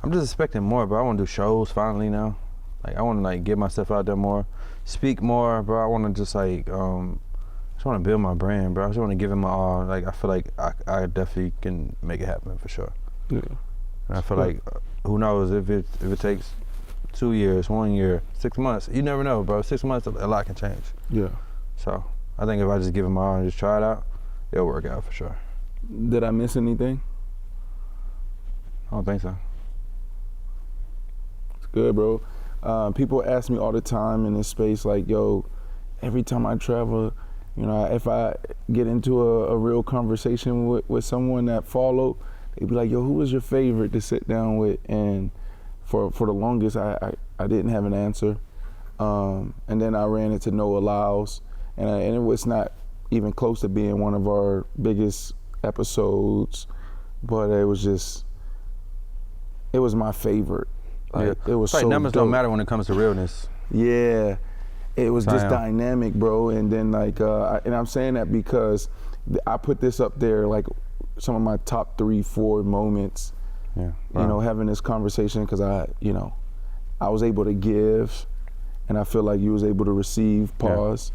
[SPEAKER 1] I'm just expecting more, bro. I want to do shows finally now. Like I want to like get myself out there more, speak more, bro. I want to just like just want to build my brand, bro. I just want to give it my all. Like I feel like I definitely can make it happen for sure. Yeah. And I feel like who knows if it takes 2 years, 1 year, 6 months. You never know, bro. 6 months, a lot can change. Yeah. So I think if I just give it my all and just try it out, it'll work out for sure.
[SPEAKER 3] Did I miss anything?
[SPEAKER 1] I don't think so.
[SPEAKER 3] It's good, bro. People ask me all the time in this space, like, yo, every time I travel, you know, if I get into a real conversation with someone that follow, they'd be like, yo, who was your favorite to sit down with? And for the longest, I didn't have an answer. And then I ran into Noah Lyles, and it was not even close to being one of our biggest episodes, but it was my favorite. Like, it was so
[SPEAKER 1] numbers don't matter when it comes to realness.
[SPEAKER 3] Yeah, it was just dynamic, bro. And then like, and I'm saying that because I put this up there, like some of my top 3, 4 moments. Yeah, wow. You know, having this conversation because I was able to give, and I feel like you was able to receive. Pause.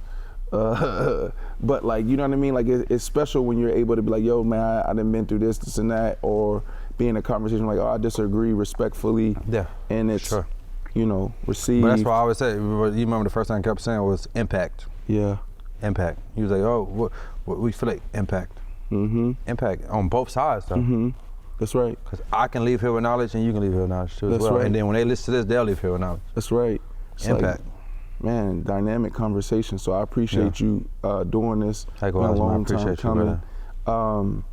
[SPEAKER 3] Yeah. But like, you know what I mean? Like it's special when you're able to be like, yo, man, I done been through this, and that, or be in a conversation like, oh, I disagree respectfully. Yeah. And it's, you know, received.
[SPEAKER 1] But that's why I always say, you remember the first thing I kept saying was impact. Yeah. Impact. He was like, oh, what we feel like impact. Mm-hmm. Impact on both sides, though. Mm-hmm.
[SPEAKER 3] That's right.
[SPEAKER 1] Because I can leave here with knowledge and you can leave here with knowledge too as well. Right. And then when they listen to this, they'll leave here with knowledge.
[SPEAKER 3] That's right. It's impact. Like, man, dynamic conversation. So I appreciate you doing this.
[SPEAKER 1] Likewise, a long time coming.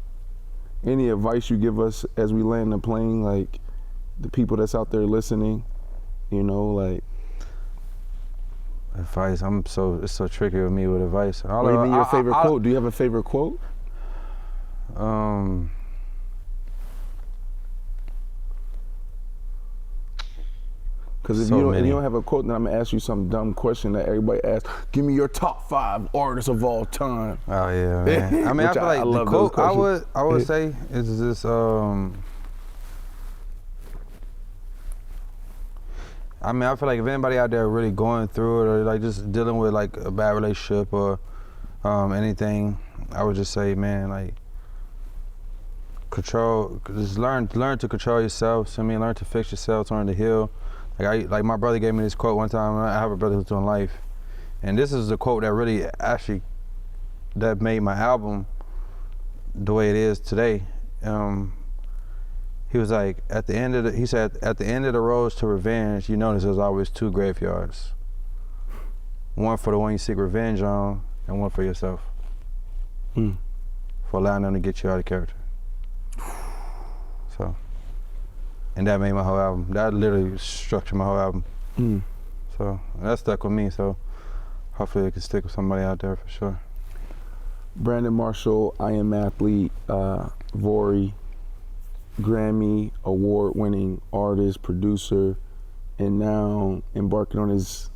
[SPEAKER 3] Any advice you give us as we land the plane, like the people that's out there listening, you know, like
[SPEAKER 1] advice. It's so tricky with me with advice.
[SPEAKER 3] Or even your favorite quote. Do you have a favorite quote? Because if you don't have a quote, then I'm gonna ask you some dumb question that everybody asks. Give me your top 5 artists of all time.
[SPEAKER 1] Oh yeah, man. I mean, I feel like the quote I would say is this. I mean, I feel like if anybody out there really going through it or like just dealing with like a bad relationship or anything, I would just say, man, like just learn to control yourself. So I mean, learn to fix yourself, learn to heal. Like my brother gave me this quote one time. I have a brother who's doing life, and this is the quote that really actually that made my album the way it is today. He was like, at the end of the roads to revenge, you notice there's always 2 graveyards. One for the one you seek revenge on, and one for yourself. For allowing them to get you out of character. So, and that made my whole album. That literally structured my whole album. So that stuck with me. So hopefully it can stick with somebody out there for sure.
[SPEAKER 3] Brandon Marshall, I Am Athlete, Vory, Grammy award-winning artist, producer, and now embarking on his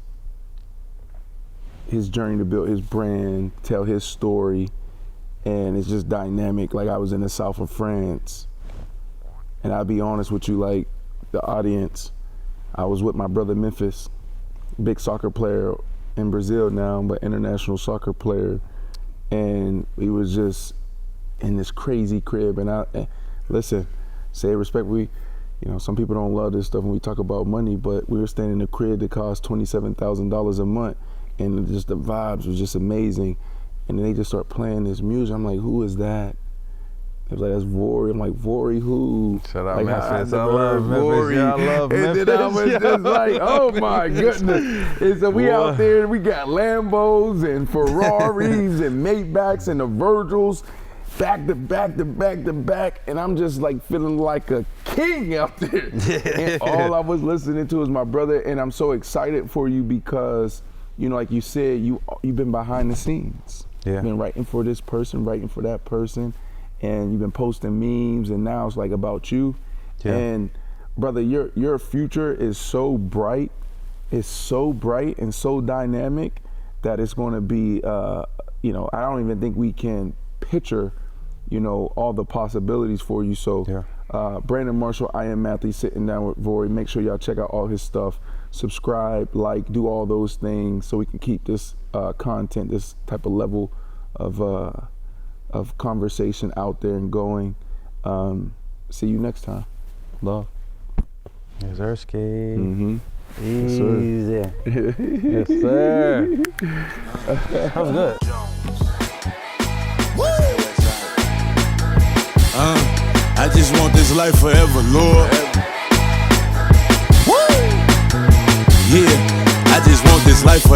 [SPEAKER 3] journey to build his brand, tell his story, and it's just dynamic. Like I was in the south of France, and I'll be honest with you, like the audience, I was with my brother Memphis, big soccer player in Brazil now, but international soccer player, and we was just in this crazy crib. And listen, say it respectfully, you know, some people don't love this stuff when we talk about money, but we were staying in a crib that cost $27,000 a month, and just the vibes was just amazing. And then they just start playing this music. I'm like, who is that? It was like, that's Vory. I'm like, Vory who?
[SPEAKER 1] Shout out
[SPEAKER 3] like,
[SPEAKER 1] Memphis. I love Memphis. Yeah, I love
[SPEAKER 3] and
[SPEAKER 1] Memphis.
[SPEAKER 3] then I was just like, oh my goodness. And so we out there, we got Lambos and Ferraris and Maybachs and the Virgils back to back to back to back. And I'm just like feeling like a king out there. And all I was listening to is my brother. And I'm so excited for you because, you know, like you said, you've been behind the scenes.
[SPEAKER 1] Yeah.
[SPEAKER 3] You've been writing for this person, writing for that person. And you've been posting memes, and now it's like about you. Yeah. And brother, your future is so bright. It's so bright and so dynamic that it's going to be, you know, I don't even think we can picture, you know, all the possibilities for you. So, yeah. Brandon Marshall, I Am Athlete, sitting down with Vory. Make sure y'all check out all his stuff. Subscribe, like, do all those things so we can keep this content, this type of level of conversation out there and going. See you next time. Love.
[SPEAKER 1] Yes, Ersky.
[SPEAKER 3] Easy.
[SPEAKER 1] Yes, sir. That was good.
[SPEAKER 2] I just want this life forever, Lord. Yeah, I just want this life forever.